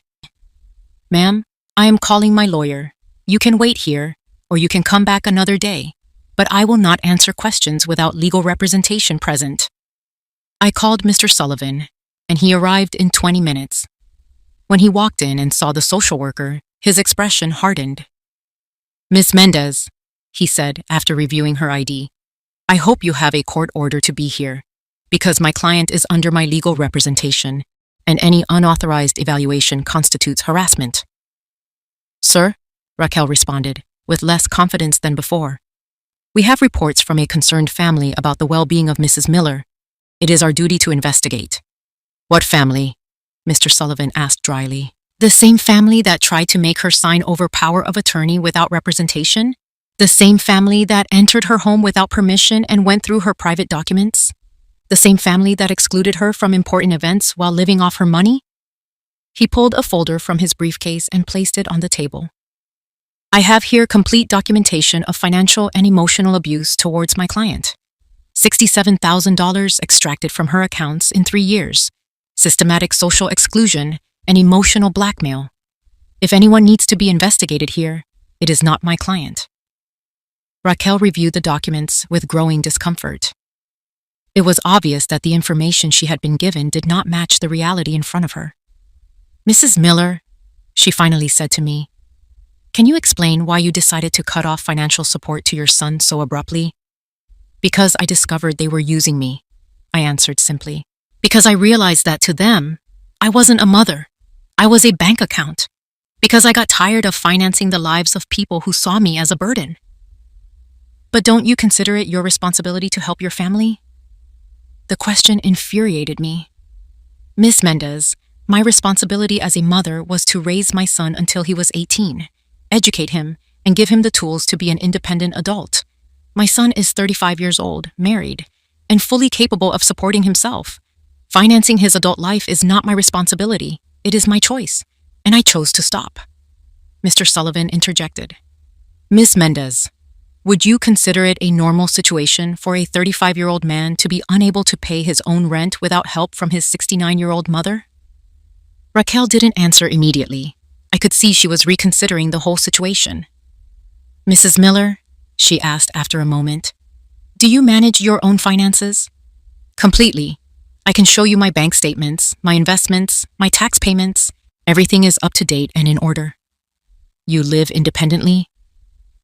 "Ma'am, I am calling my lawyer. You can wait here, or you can come back another day, but I will not answer questions without legal representation present." I called Mr. Sullivan, and he arrived in 20 minutes. When he walked in and saw the social worker, his expression hardened. "Miss Mendez," he said after reviewing her ID, "I hope you have a court order to be here, because my client is under my legal representation, and any unauthorized evaluation constitutes harassment." "Sir," Raquel responded, with less confidence than before, "we have reports from a concerned family about the well-being of Mrs. Miller. It is our duty to investigate." "What family?" Mr. Sullivan asked dryly. "The same family that tried to make her sign over power of attorney without representation? The same family that entered her home without permission and went through her private documents? The same family that excluded her from important events while living off her money?" He pulled a folder from his briefcase and placed it on the table. "I have here complete documentation of financial and emotional abuse towards my client. $67,000 extracted from her accounts in 3 years, systematic social exclusion, and emotional blackmail. If anyone needs to be investigated here, it is not my client." Raquel reviewed the documents with growing discomfort. It was obvious that the information she had been given did not match the reality in front of her. "Mrs. Miller," she finally said to me, "can you explain why you decided to cut off financial support to your son so abruptly?" "Because I discovered they were using me," I answered simply. "Because I realized that to them, I wasn't a mother. I was a bank account. Because I got tired of financing the lives of people who saw me as a burden." "But don't you consider it your responsibility to help your family?" The question infuriated me. "Miss Mendez, my responsibility as a mother was to raise my son until he was 18, educate him, and give him the tools to be an independent adult. My son is 35 years old, married, and fully capable of supporting himself. Financing his adult life is not my responsibility. It is my choice, and I chose to stop. Mr. Sullivan interjected. Miss Mendez, would you consider it a normal situation for a 35-year-old man to be unable to pay his own rent without help from his 69-year-old mother? Raquel didn't answer immediately. I could see she was reconsidering the whole situation. Mrs. Miller, she asked after a moment, do you manage your own finances? Completely. I can show you my bank statements, my investments, my tax payments. Everything is up to date and in order. You live independently?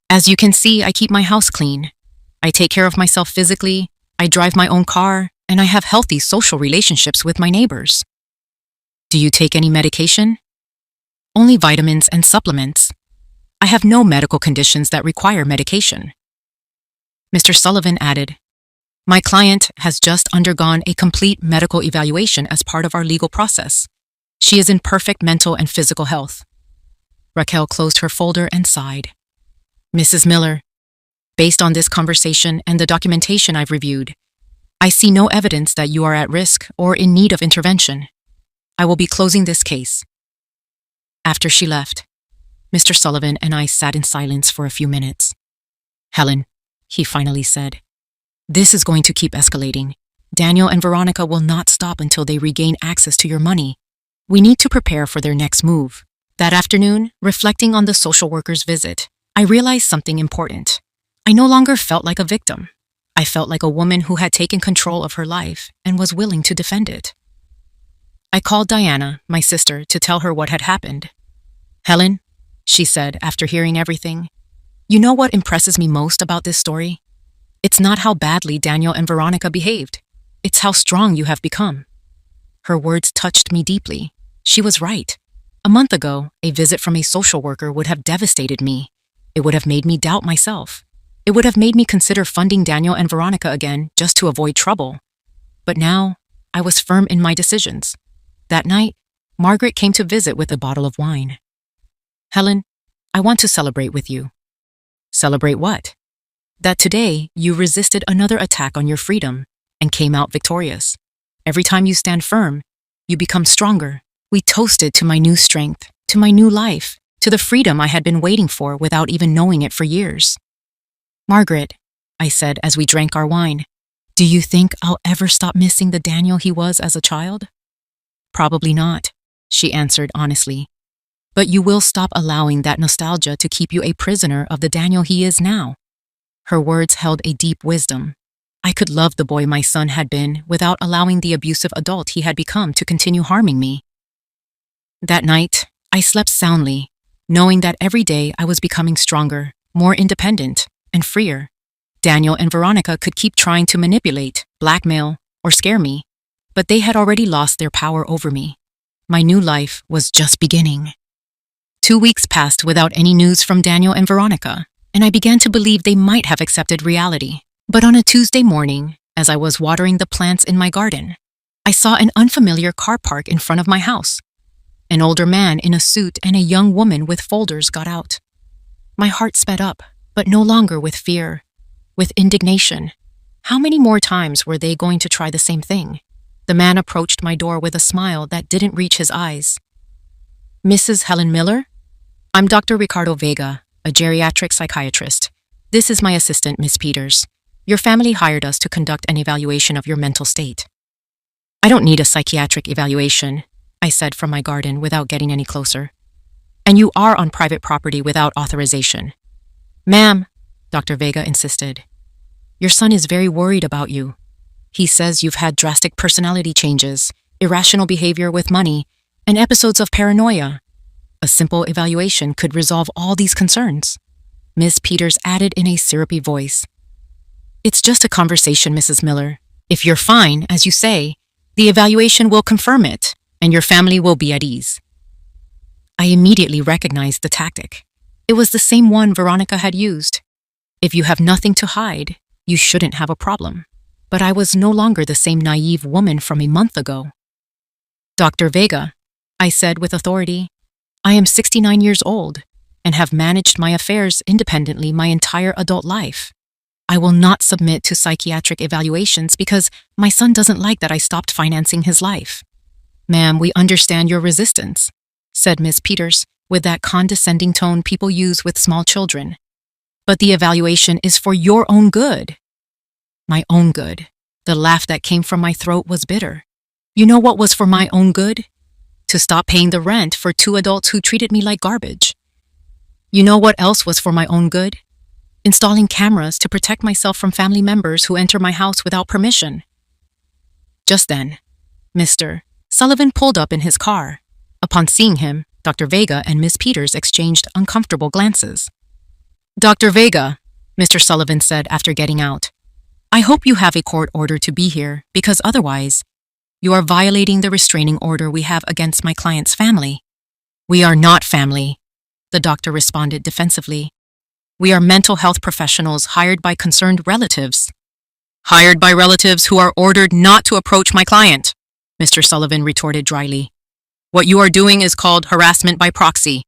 As you can see, I keep my house clean. I take care of myself physically, I drive my own car, and I have healthy social relationships with my neighbors. Do you take any medication? Only vitamins and supplements. I have no medical conditions that require medication. Mr. Sullivan added, my client has just undergone a complete medical evaluation as part of our legal process. She is in perfect mental and physical health. Raquel closed her folder and sighed. Mrs. Miller, based on this conversation and the documentation I've reviewed, I see no evidence that you are at risk or in need of intervention. I will be closing this case. After she left, Mr. Sullivan and I sat in silence for a few minutes. Helen, he finally said, this is going to keep escalating. Daniel and Veronica will not stop until they regain access to your money. We need to prepare for their next move. That afternoon, reflecting on the social worker's visit, I realized something important. I no longer felt like a victim. I felt like a woman who had taken control of her life and was willing to defend it. I called Diana, my sister, to tell her what had happened. Helen, she said after hearing everything, you know what impresses me most about this story? It's not how badly Daniel and Veronica behaved. It's how strong you have become. Her words touched me deeply. She was right. A month ago, a visit from a social worker would have devastated me. It would have made me doubt myself. It would have made me consider funding Daniel and Veronica again just to avoid trouble. But now, I was firm in my decisions. That night, Margaret came to visit with a bottle of wine. Helen, I want to celebrate with you. Celebrate what? That today, you resisted another attack on your freedom and came out victorious. Every time you stand firm, you become stronger. We toasted to my new strength, to my new life, to the freedom I had been waiting for without even knowing it for years. Margaret, I said as we drank our wine, do you think I'll ever stop missing the Daniel he was as a child? Probably not, she answered honestly. But you will stop allowing that nostalgia to keep you a prisoner of the Daniel he is now. Her words held a deep wisdom. I could love the boy my son had been without allowing the abusive adult he had become to continue harming me. That night, I slept soundly, knowing that every day I was becoming stronger, more independent, and freer. Daniel and Veronica could keep trying to manipulate, blackmail, or scare me, but they had already lost their power over me. My new life was just beginning. 2 weeks passed without any news from Daniel and Veronica, and I began to believe they might have accepted reality. But on a Tuesday morning, as I was watering the plants in my garden, I saw an unfamiliar car park in front of my house. An older man in a suit and a young woman with folders got out. My heart sped up, but no longer with fear, with indignation. How many more times were they going to try the same thing? The man approached my door with a smile that didn't reach his eyes. Mrs. Helen Miller? I'm Dr. Ricardo Vega, a geriatric psychiatrist. This is my assistant, Miss Peters. Your family hired us to conduct an evaluation of your mental state. I don't need a psychiatric evaluation, I said from my garden without getting any closer. And you are on private property without authorization. Ma'am, Dr. Vega insisted. Your son is very worried about you. He says you've had drastic personality changes, irrational behavior with money, and episodes of paranoia. A simple evaluation could resolve all these concerns. Miss Peters added in a syrupy voice. It's just a conversation, Mrs. Miller. If you're fine, as you say, the evaluation will confirm it, and your family will be at ease. I immediately recognized the tactic. It was the same one Veronica had used. If you have nothing to hide, you shouldn't have a problem. But I was no longer the same naive woman from a month ago. Dr. Vega, I said with authority, I am 69 years old and have managed my affairs independently my entire adult life. I will not submit to psychiatric evaluations because my son doesn't like that I stopped financing his life. Ma'am, we understand your resistance, said Miss Peters with that condescending tone people use with small children. But the evaluation is for your own good. My own good. The laugh that came from my throat was bitter. You know what was for my own good? To stop paying the rent for 2 adults who treated me like garbage. You know what else was for my own good? Installing cameras to protect myself from family members who enter my house without permission. Just then, Mr. Sullivan pulled up in his car. Upon seeing him, Dr. Vega and Miss Peters exchanged uncomfortable glances. Dr. Vega, Mr. Sullivan said after getting out, I hope you have a court order to be here because otherwise, you are violating the restraining order we have against my client's family. We are not family, the doctor responded defensively. We are mental health professionals hired by concerned relatives. Hired by relatives who are ordered not to approach my client, Mr. Sullivan retorted dryly. What you are doing is called harassment by proxy,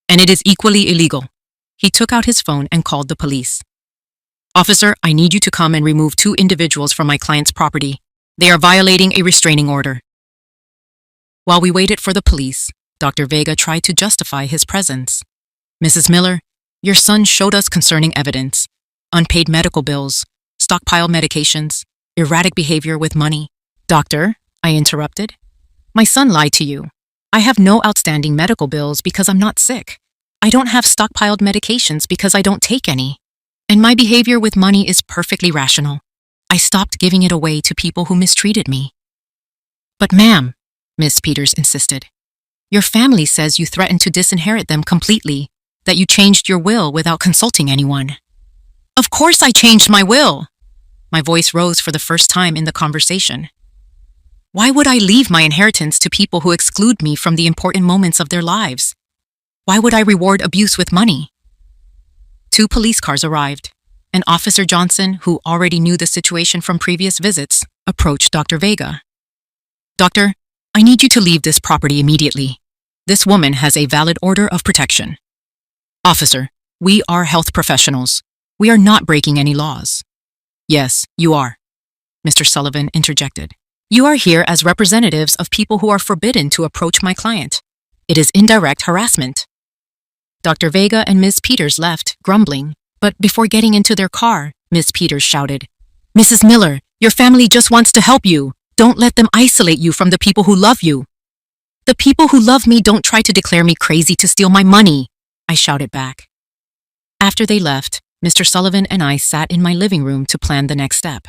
and it is equally illegal. He took out his phone and called the police. Officer, I need you to come and remove 2 individuals from my client's property. They are violating a restraining order. While we waited for the police, Dr. Vega tried to justify his presence. Mrs. Miller, your son showed us concerning evidence, unpaid medical bills, stockpile medications, erratic behavior with money. Doctor, I interrupted. My son lied to you. I have no outstanding medical bills because I'm not sick. I don't have stockpiled medications because I don't take any. And my behavior with money is perfectly rational. I stopped giving it away to people who mistreated me. But ma'am, Miss Peters insisted, your family says you threatened to disinherit them completely, that you changed your will without consulting anyone. Of course I changed my will. My voice rose for the first time in the conversation. Why would I leave my inheritance to people who exclude me from the important moments of their lives? Why would I reward abuse with money? 2 police cars arrived, and Officer Johnson, who already knew the situation from previous visits, approached Dr. Vega. Doctor, I need you to leave this property immediately. This woman has a valid order of protection. Officer, we are health professionals. We are not breaking any laws. Yes, you are, Mr. Sullivan interjected. You are here as representatives of people who are forbidden to approach my client. It is indirect harassment. Dr. Vega and Ms. Peters left, grumbling, but before getting into their car, Ms. Peters shouted, Mrs. Miller, your family just wants to help you. Don't let them isolate you from the people who love you. The people who love me don't try to declare me crazy to steal my money, I shouted back. After they left, Mr. Sullivan and I sat in my living room to plan the next step.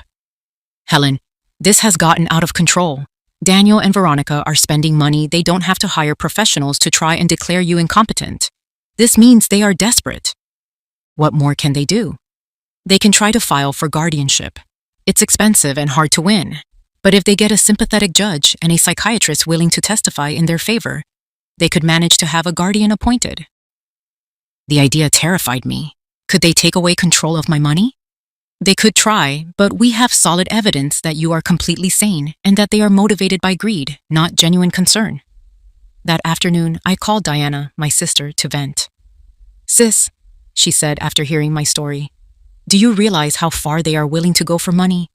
Helen, this has gotten out of control. Daniel and Veronica are spending money they don't have to hire professionals to try and declare you incompetent. This means they are desperate. What more can they do? They can try to file for guardianship. It's expensive and hard to win. But if they get a sympathetic judge and a psychiatrist willing to testify in their favor, they could manage to have a guardian appointed. The idea terrified me. Could they take away control of my money? They could try, but we have solid evidence that you are completely sane and that they are motivated by greed, not genuine concern. That afternoon, I called Diana, my sister, to vent. Sis, she said after hearing my story, do you realize how far they are willing to go for money?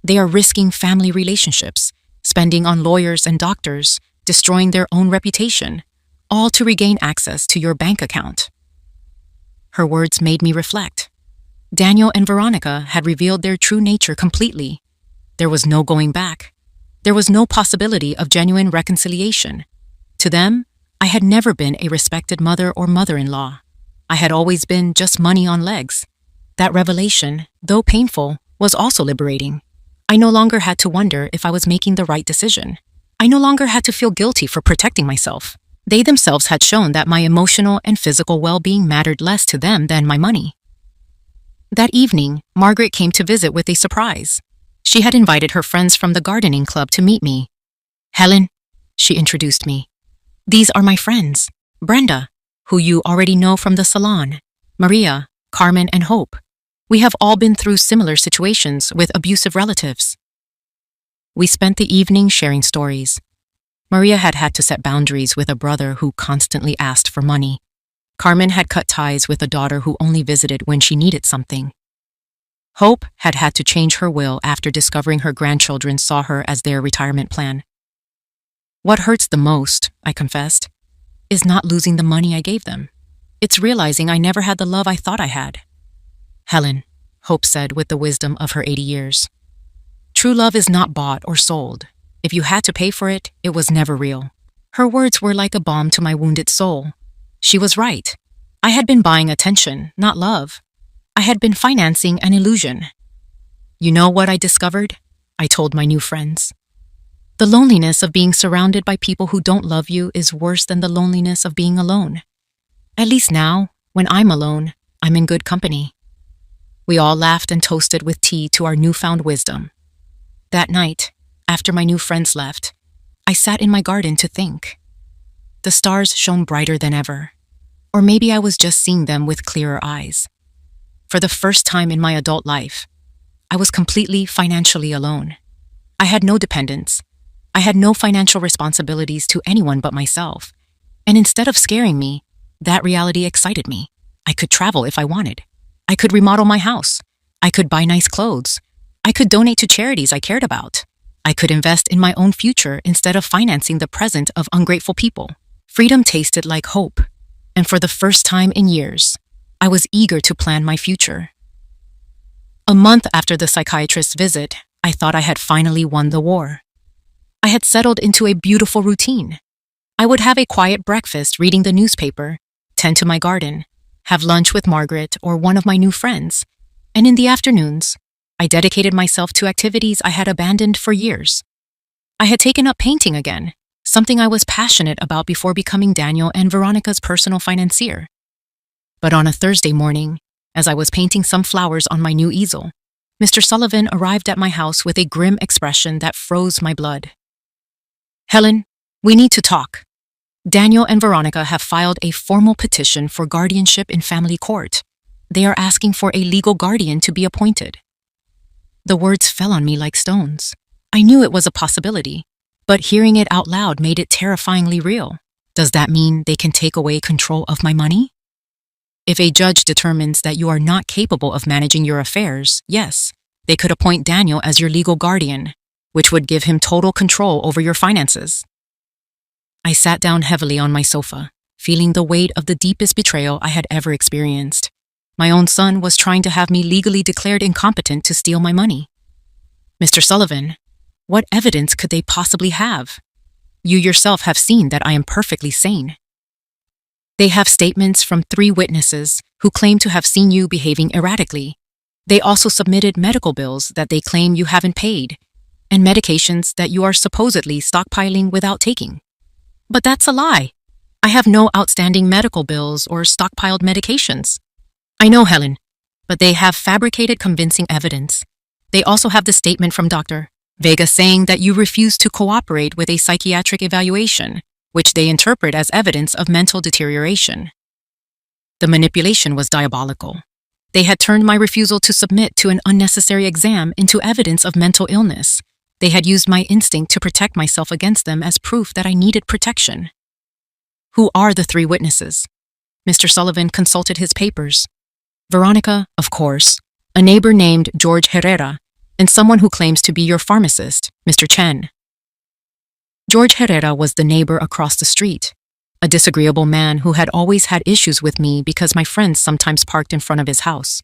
They are risking family relationships, spending on lawyers and doctors, destroying their own reputation, all to regain access to your bank account. Her words made me reflect. Daniel and Veronica had revealed their true nature completely. There was no going back. There was no possibility of genuine reconciliation. To them, I had never been a respected mother or mother-in-law. I had always been just money on legs. That revelation, though painful, was also liberating. I no longer had to wonder if I was making the right decision. I no longer had to feel guilty for protecting myself. They themselves had shown that my emotional and physical well-being mattered less to them than my money. That evening, Margaret came to visit with a surprise. She had invited her friends from the gardening club to meet me. Helen, she introduced me. These are my friends, Brenda, who you already know from the salon, Maria, Carmen, and Hope. We have all been through similar situations with abusive relatives. We spent the evening sharing stories. Maria had had to set boundaries with a brother who constantly asked for money. Carmen had cut ties with a daughter who only visited when she needed something. Hope had had to change her will after discovering her grandchildren saw her as their retirement plan. What hurts the most, I confessed, is not losing the money I gave them. It's realizing I never had the love I thought I had. Helen, Hope said with the wisdom of her 80 years. True love is not bought or sold. If you had to pay for it, it was never real. Her words were like a balm to my wounded soul. She was right. I had been buying attention, not love. I had been financing an illusion. You know what I discovered? I told my new friends. The loneliness of being surrounded by people who don't love you is worse than the loneliness of being alone. At least now, when I'm alone, I'm in good company. We all laughed and toasted with tea to our newfound wisdom. That night, after my new friends left, I sat in my garden to think. The stars shone brighter than ever. Or maybe I was just seeing them with clearer eyes. For the first time in my adult life, I was completely financially alone. I had no dependents. I had no financial responsibilities to anyone but myself. And instead of scaring me, that reality excited me. I could travel if I wanted. I could remodel my house. I could buy nice clothes. I could donate to charities I cared about. I could invest in my own future instead of financing the present of ungrateful people. Freedom tasted like hope. And for the first time in years, I was eager to plan my future. A month after the psychiatrist's visit, I thought I had finally won the war. I had settled into a beautiful routine. I would have a quiet breakfast reading the newspaper, tend to my garden, have lunch with Margaret or one of my new friends, and in the afternoons, I dedicated myself to activities I had abandoned for years. I had taken up painting again, something I was passionate about before becoming Daniel and Veronica's personal financier. But on a Thursday morning, as I was painting some flowers on my new easel, Mr. Sullivan arrived at my house with a grim expression that froze my blood. Helen, we need to talk. Daniel and Veronica have filed a formal petition for guardianship in family court. They are asking for a legal guardian to be appointed. The words fell on me like stones. I knew it was a possibility, but hearing it out loud made it terrifyingly real. Does that mean they can take away control of my money? If a judge determines that you are not capable of managing your affairs, yes, they could appoint Daniel as your legal guardian, which would give him total control over your finances. I sat down heavily on my sofa, feeling the weight of the deepest betrayal I had ever experienced. My own son was trying to have me legally declared incompetent to steal my money. Mr. Sullivan, what evidence could they possibly have? You yourself have seen that I am perfectly sane. They have statements from 3 witnesses who claim to have seen you behaving erratically. They also submitted medical bills that they claim you haven't paid, and medications that you are supposedly stockpiling without taking. But that's a lie. I have no outstanding medical bills or stockpiled medications. I know, Helen, but they have fabricated convincing evidence. They also have the statement from Dr. Vega saying that you refused to cooperate with a psychiatric evaluation, which they interpret as evidence of mental deterioration. The manipulation was diabolical. They had turned my refusal to submit to an unnecessary exam into evidence of mental illness. They had used my instinct to protect myself against them as proof that I needed protection. Who are the 3 witnesses? Mr. Sullivan consulted his papers. Veronica, of course, a neighbor named George Herrera, and someone who claims to be your pharmacist, Mr. Chen. George Herrera was the neighbor across the street, a disagreeable man who had always had issues with me because my friends sometimes parked in front of his house.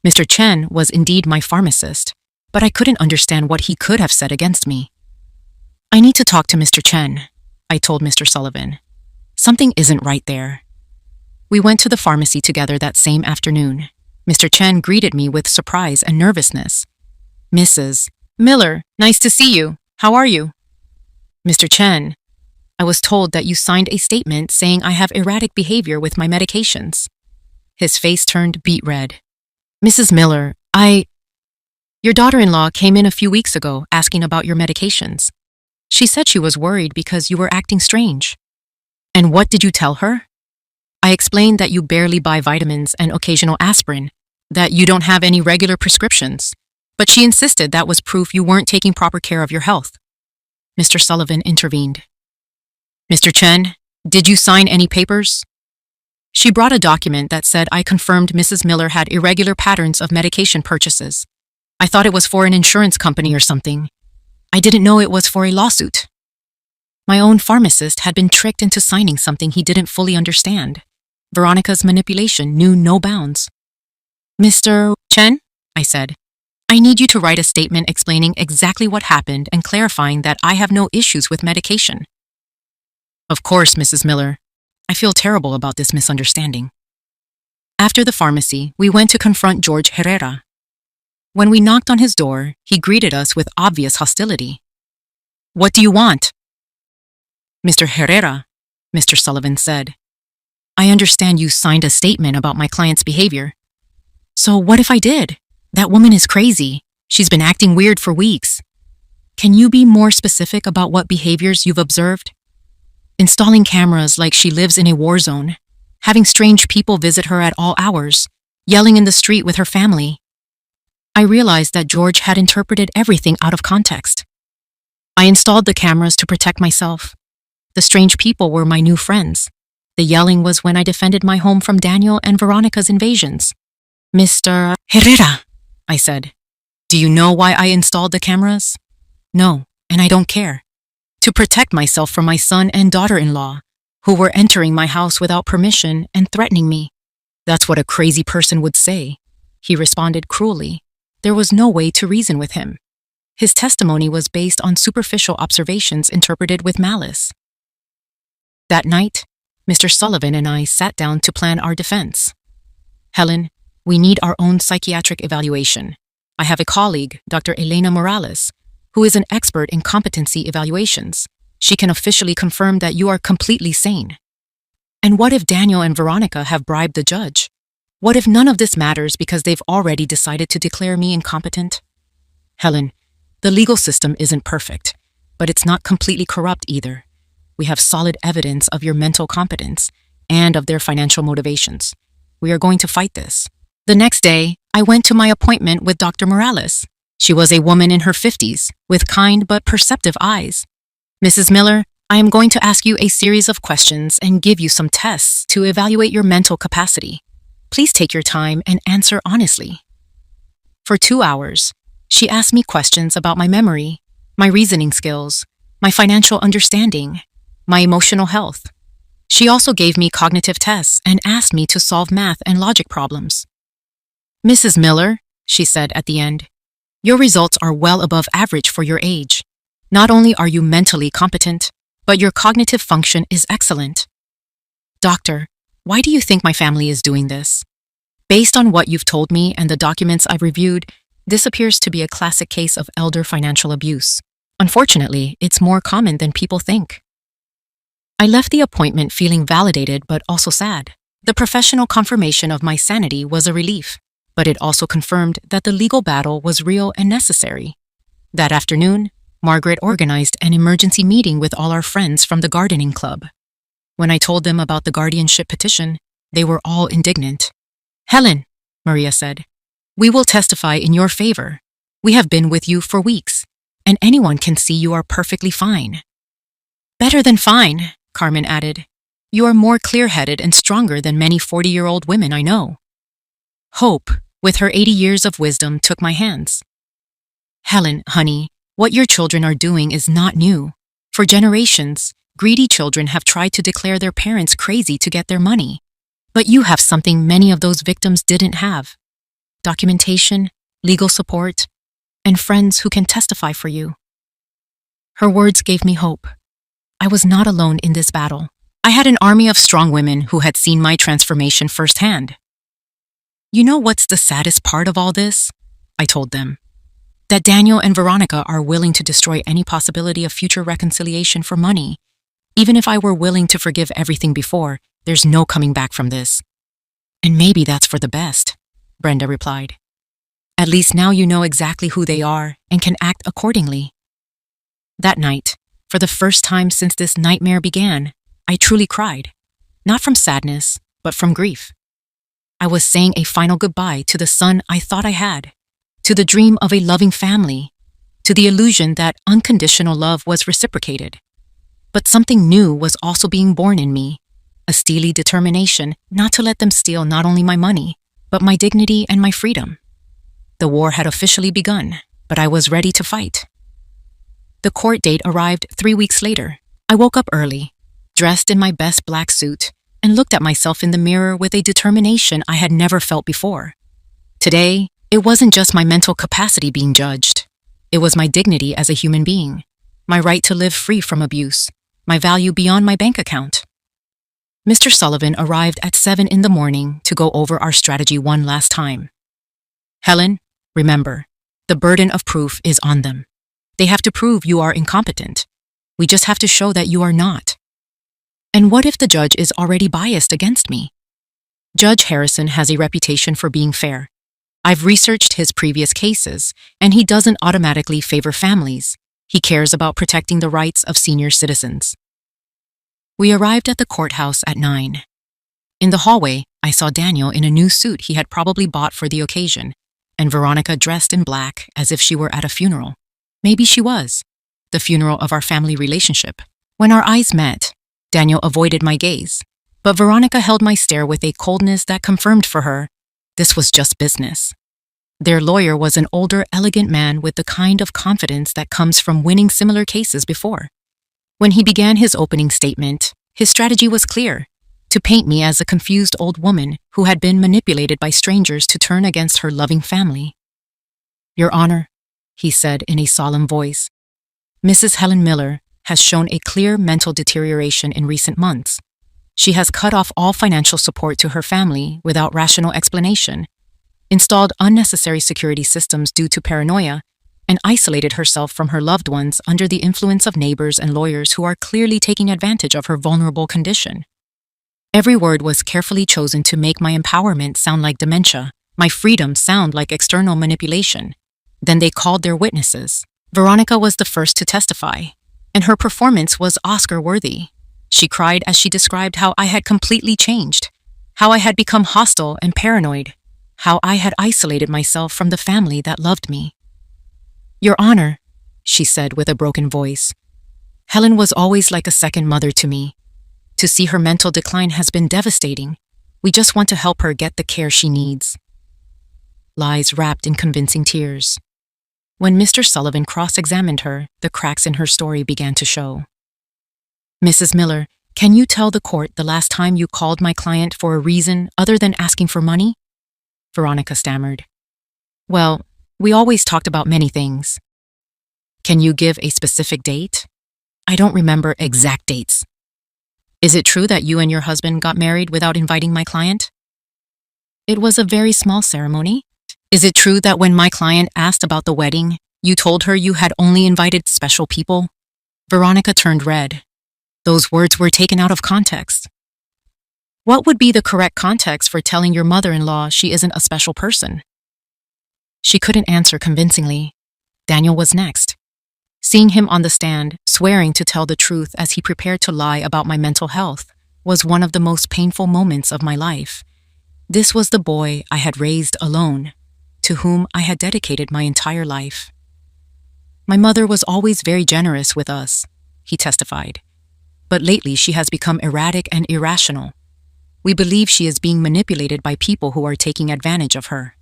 Mr. Chen was indeed my pharmacist, but I couldn't understand what he could have said against me. I need to talk to Mr. Chen, I told Mr. Sullivan. Something isn't right there. We went to the pharmacy together that same afternoon. Mr. Chen greeted me with surprise and nervousness. Mrs. Miller, nice to see you. How are you? Mr. Chen, I was told that you signed a statement saying I have erratic behavior with my medications. His face turned beet red. Mrs. Miller, Your daughter-in-law came in a few weeks ago asking about your medications. She said she was worried because you were acting strange. And what did you tell her? I explained that you barely buy vitamins and occasional aspirin, that you don't have any regular prescriptions, but she insisted that was proof you weren't taking proper care of your health. Mr. Sullivan intervened. Mr. Chen, did you sign any papers? She brought a document that said I confirmed Mrs. Miller had irregular patterns of medication purchases. I thought it was for an insurance company or something. I didn't know it was for a lawsuit. My own pharmacist had been tricked into signing something he didn't fully understand. Veronica's manipulation knew no bounds. Mr. Chen, I said, I need you to write a statement explaining exactly what happened and clarifying that I have no issues with medication. Of course, Mrs. Miller. I feel terrible about this misunderstanding. After the pharmacy, we went to confront George Herrera. When we knocked on his door, he greeted us with obvious hostility. What do you want? Mr. Herrera, Mr. Sullivan said, I understand you signed a statement about my client's behavior. So what if I did? That woman is crazy. She's been acting weird for weeks. Can you be more specific about what behaviors you've observed? Installing cameras like she lives in a war zone, having strange people visit her at all hours, yelling in the street with her family. I realized that George had interpreted everything out of context. I installed the cameras to protect myself. The strange people were my new friends. The yelling was when I defended my home from Daniel and Veronica's invasions. Mr. Herrera, I said, do you know why I installed the cameras? No, and I don't care. To protect myself from my son and daughter-in-law, who were entering my house without permission and threatening me. That's what a crazy person would say. He responded cruelly. There was no way to reason with him. His testimony was based on superficial observations interpreted with malice. That night, Mr. Sullivan and I sat down to plan our defense. Helen, we need our own psychiatric evaluation. I have a colleague, Dr. Elena Morales, who is an expert in competency evaluations. She can officially confirm that you are completely sane. And what if Daniel and Veronica have bribed the judge? What if none of this matters because they've already decided to declare me incompetent? Helen, the legal system isn't perfect, but it's not completely corrupt either. We have solid evidence of your mental competence and of their financial motivations. We are going to fight this. The next day, I went to my appointment with Dr. Morales. She was a woman in her 50s, with kind but perceptive eyes. Mrs. Miller, I am going to ask you a series of questions and give you some tests to evaluate your mental capacity. Please take your time and answer honestly. For 2 hours, she asked me questions about my memory, my reasoning skills, my financial understanding, my emotional health. She also gave me cognitive tests and asked me to solve math and logic problems. Mrs. Miller, she said at the end, your results are well above average for your age. Not only are you mentally competent, but your cognitive function is excellent. Doctor, why do you think my family is doing this? Based on what you've told me and the documents I've reviewed, this appears to be a classic case of elder financial abuse. Unfortunately, it's more common than people think. I left the appointment feeling validated but also sad. The professional confirmation of my sanity was a relief, but it also confirmed that the legal battle was real and necessary. That afternoon, Margaret organized an emergency meeting with all our friends from the gardening club. When I told them about the guardianship petition, they were all indignant. Helen, Maria said, we will testify in your favor. We have been with you for weeks, and anyone can see you are perfectly fine. Better than fine, Carmen added. You are more clear-headed and stronger than many 40-year-old women I know. Hope, with her 80 years of wisdom, took my hands. Helen, honey, what your children are doing is not new. For generations, greedy children have tried to declare their parents crazy to get their money. But you have something many of those victims didn't have: documentation, legal support, and friends who can testify for you. Her words gave me hope. I was not alone in this battle. I had an army of strong women who had seen my transformation firsthand. You know what's the saddest part of all this? I told them. That Daniel and Veronica are willing to destroy any possibility of future reconciliation for money. Even if I were willing to forgive everything before, there's no coming back from this. And maybe that's for the best, Brenda replied. At least now you know exactly who they are and can act accordingly. That night, for the first time since this nightmare began, I truly cried. Not from sadness, but from grief. I was saying a final goodbye to the son I thought I had, to the dream of a loving family, to the illusion that unconditional love was reciprocated. But something new was also being born in me, a steely determination not to let them steal not only my money, but my dignity and my freedom. The war had officially begun, but I was ready to fight. The court date arrived 3 weeks later. I woke up early, dressed in my best black suit, and looked at myself in the mirror with a determination I had never felt before. Today, it wasn't just my mental capacity being judged. It was my dignity as a human being, my right to live free from abuse, my value beyond my bank account. Mr. Sullivan arrived at 7 in the morning to go over our strategy one last time. Helen, remember, the burden of proof is on them. They have to prove you are incompetent. We just have to show that you are not. And what if the judge is already biased against me? Judge Harrison has a reputation for being fair. I've researched his previous cases, and he doesn't automatically favor families. He cares about protecting the rights of senior citizens. We arrived at the courthouse at 9. In the hallway, I saw Daniel in a new suit he had probably bought for the occasion, and Veronica dressed in black as if she were at a funeral. Maybe she was. The funeral of our family relationship. When our eyes met, Daniel avoided my gaze, but Veronica held my stare with a coldness that confirmed for her this was just business. Their lawyer was an older, elegant man with the kind of confidence that comes from winning similar cases before. When he began his opening statement, his strategy was clear: to paint me as a confused old woman who had been manipulated by strangers to turn against her loving family. "Your Honor," he said in a solemn voice, "Mrs. Helen Miller has shown a clear mental deterioration in recent months. She has cut off all financial support to her family without rational explanation, installed unnecessary security systems due to paranoia, and isolated herself from her loved ones under the influence of neighbors and lawyers who are clearly taking advantage of her vulnerable condition." Every word was carefully chosen to make my empowerment sound like dementia, my freedom sound like external manipulation. Then they called their witnesses. Veronica was the first to testify, and her performance was Oscar-worthy. She cried as she described how I had completely changed, how I had become hostile and paranoid, how I had isolated myself from the family that loved me. "Your Honor," she said with a broken voice, "Helen was always like a second mother to me. To see her mental decline has been devastating. We just want to help her get the care she needs." Lies wrapped in convincing tears. When Mr. Sullivan cross-examined her, the cracks in her story began to show. "Mrs. Miller, can you tell the court the last time you called my client for a reason other than asking for money?" Veronica stammered. "Well, we always talked about many things." "Can you give a specific date?" "I don't remember exact dates." "Is it true that you and your husband got married without inviting my client?" "It was a very small ceremony." "Is it true that when my client asked about the wedding, you told her you had only invited special people?" Veronica turned red. Those words were taken out of context. "What would be the correct context for telling your mother-in-law she isn't a special person?" She couldn't answer convincingly. Daniel was next. Seeing him on the stand, swearing to tell the truth as he prepared to lie about my mental health, was one of the most painful moments of my life. This was the boy I had raised alone, to whom I had dedicated my entire life. "My mother was always very generous with us," he testified. "But lately she has become erratic and irrational. We believe she is being manipulated by people who are taking advantage of her."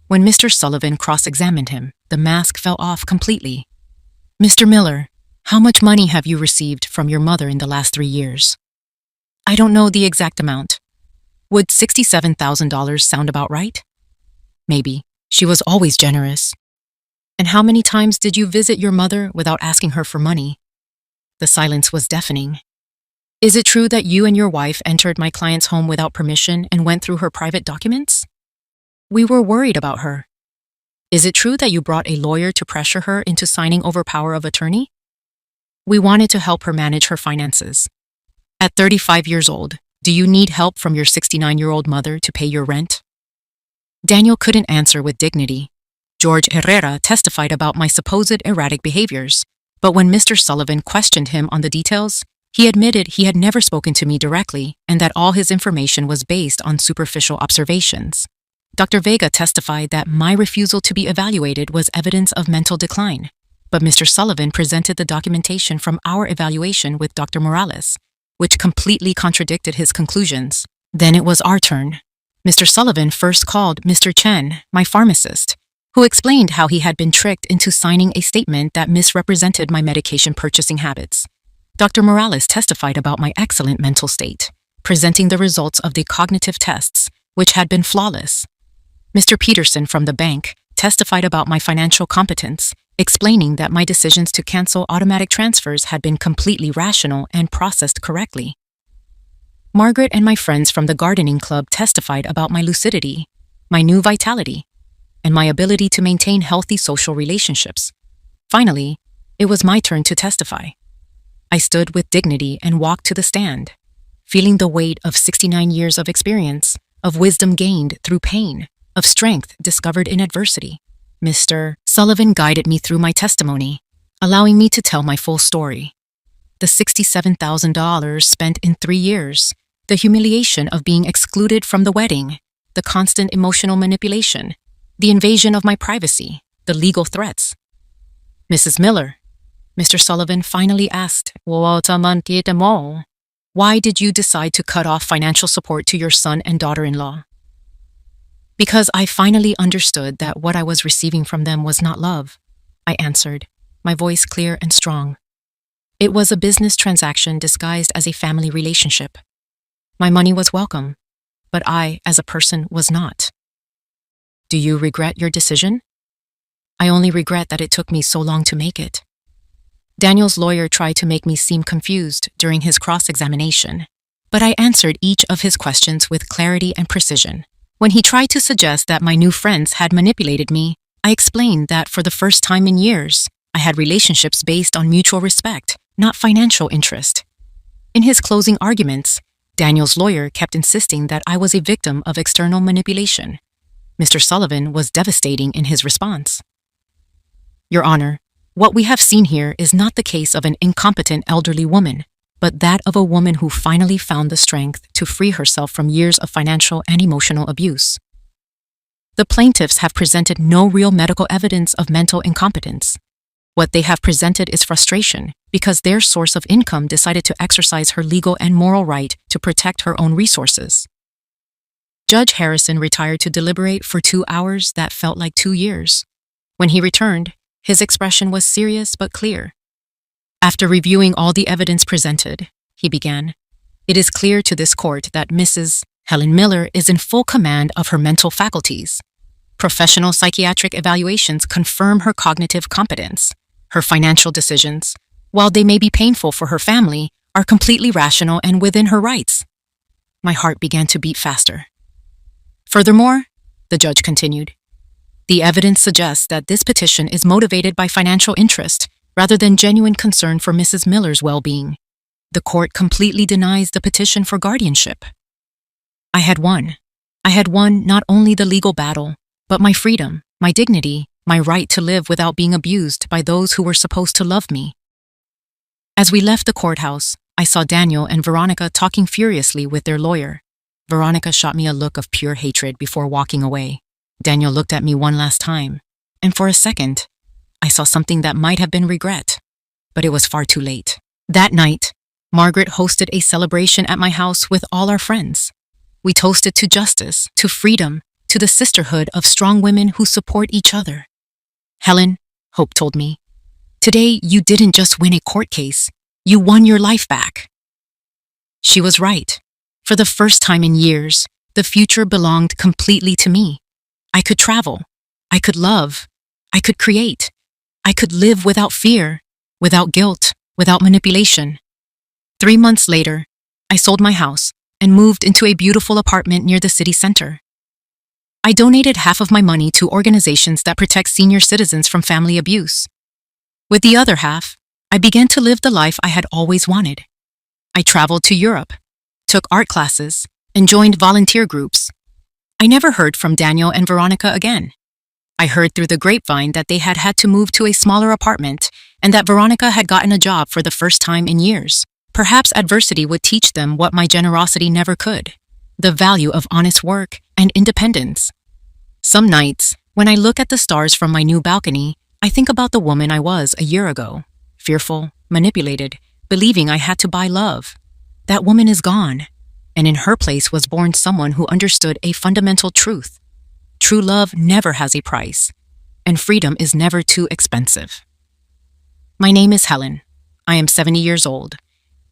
When Mr. Sullivan cross-examined him, the mask fell off completely. "Mr. Miller, how much money have you received from your mother in the last 3 years?" "I don't know the exact amount. Would $67,000 sound about right?" "Maybe. She was always generous." "And how many times did you visit your mother without asking her for money?" The silence was deafening. "Is it true that you and your wife entered my client's home without permission and went through her private documents?" "We were worried about her." "Is it true that you brought a lawyer to pressure her into signing over power of attorney?" "We wanted to help her manage her finances." "At 35 years old, do you need help from your 69-year-old mother to pay your rent?" Daniel couldn't answer with dignity. George Herrera testified about my supposed erratic behaviors, but when Mr. Sullivan questioned him on the details, he admitted he had never spoken to me directly and that all his information was based on superficial observations. Dr. Vega testified that my refusal to be evaluated was evidence of mental decline, but Mr. Sullivan presented the documentation from our evaluation with Dr. Morales, which completely contradicted his conclusions. Then it was our turn. Mr. Sullivan first called Mr. Chen, my pharmacist, who explained how he had been tricked into signing a statement that misrepresented my medication purchasing habits. Dr. Morales testified about my excellent mental state, presenting the results of the cognitive tests, which had been flawless. Mr. Peterson from the bank testified about my financial competence, explaining that my decisions to cancel automatic transfers had been completely rational and processed correctly. Margaret and my friends from the gardening club testified about my lucidity, my new vitality, and my ability to maintain healthy social relationships. Finally, it was my turn to testify. I stood with dignity and walked to the stand, feeling the weight of 69 years of experience, of wisdom gained through pain, of strength discovered in adversity. Mr. Sullivan guided me through my testimony, allowing me to tell my full story. The $67,000 spent in 3 years, the humiliation of being excluded from the wedding, the constant emotional manipulation, the invasion of my privacy, the legal threats. Mrs. Miller, Mr. Sullivan finally asked, why did you decide to cut off financial support to your son and daughter-in-law? Because I finally understood that what I was receiving from them was not love, I answered, my voice clear and strong. It was a business transaction disguised as a family relationship. My money was welcome, but I, as a person, was not. Do you regret your decision? I only regret that it took me so long to make it. Daniel's lawyer tried to make me seem confused during his cross-examination, but I answered each of his questions with clarity and precision. When he tried to suggest that my new friends had manipulated me, I explained that for the first time in years, I had relationships based on mutual respect, not financial interest. In his closing arguments, Daniel's lawyer kept insisting that I was a victim of external manipulation. Mr. Sullivan was devastating in his response. Your Honor, what we have seen here is not the case of an incompetent elderly woman, but that of a woman who finally found the strength to free herself from years of financial and emotional abuse. The plaintiffs have presented no real medical evidence of mental incompetence. What they have presented is frustration because their source of income decided to exercise her legal and moral right to protect her own resources. Judge Harrison retired to deliberate for 2 hours that felt like 2 years. When he returned, his expression was serious but clear. After reviewing all the evidence presented, he began, it is clear to this court that Mrs. Helen Miller is in full command of her mental faculties. Professional psychiatric evaluations confirm her cognitive competence. Her financial decisions, while they may be painful for her family, are completely rational and within her rights. My heart began to beat faster. Furthermore, the judge continued, the evidence suggests that this petition is motivated by financial interest rather than genuine concern for Mrs. Miller's well-being. The court completely denies the petition for guardianship. I had won. I had won not only the legal battle, but my freedom, my dignity, my right to live without being abused by those who were supposed to love me. As we left the courthouse, I saw Daniel and Veronica talking furiously with their lawyer. Veronica shot me a look of pure hatred before walking away. Daniel looked at me one last time, and for a second, I saw something that might have been regret, but it was far too late. That night, Margaret hosted a celebration at my house with all our friends. We toasted to justice, to freedom, to the sisterhood of strong women who support each other. Helen, Hope told me, today you didn't just win a court case, you won your life back. She was right. For the first time in years, the future belonged completely to me. I could travel. I could love. I could create. I could live without fear, without guilt, without manipulation. 3 months later, I sold my house and moved into a beautiful apartment near the city center. I donated half of my money to organizations that protect senior citizens from family abuse. With the other half, I began to live the life I had always wanted. I traveled to Europe, took art classes, and joined volunteer groups. I never heard from Daniel and Veronica again. I heard through the grapevine that they had had to move to a smaller apartment and that Veronica had gotten a job for the first time in years. Perhaps adversity would teach them what my generosity never could, the value of honest work and independence. Some nights, when I look at the stars from my new balcony, I think about the woman I was a year ago, fearful, manipulated, believing I had to buy love. That woman is gone, and in her place was born someone who understood a fundamental truth. True love never has a price, and freedom is never too expensive. My name is Helen. I am 70 years old,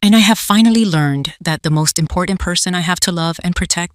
and I have finally learned that the most important person I have to love and protect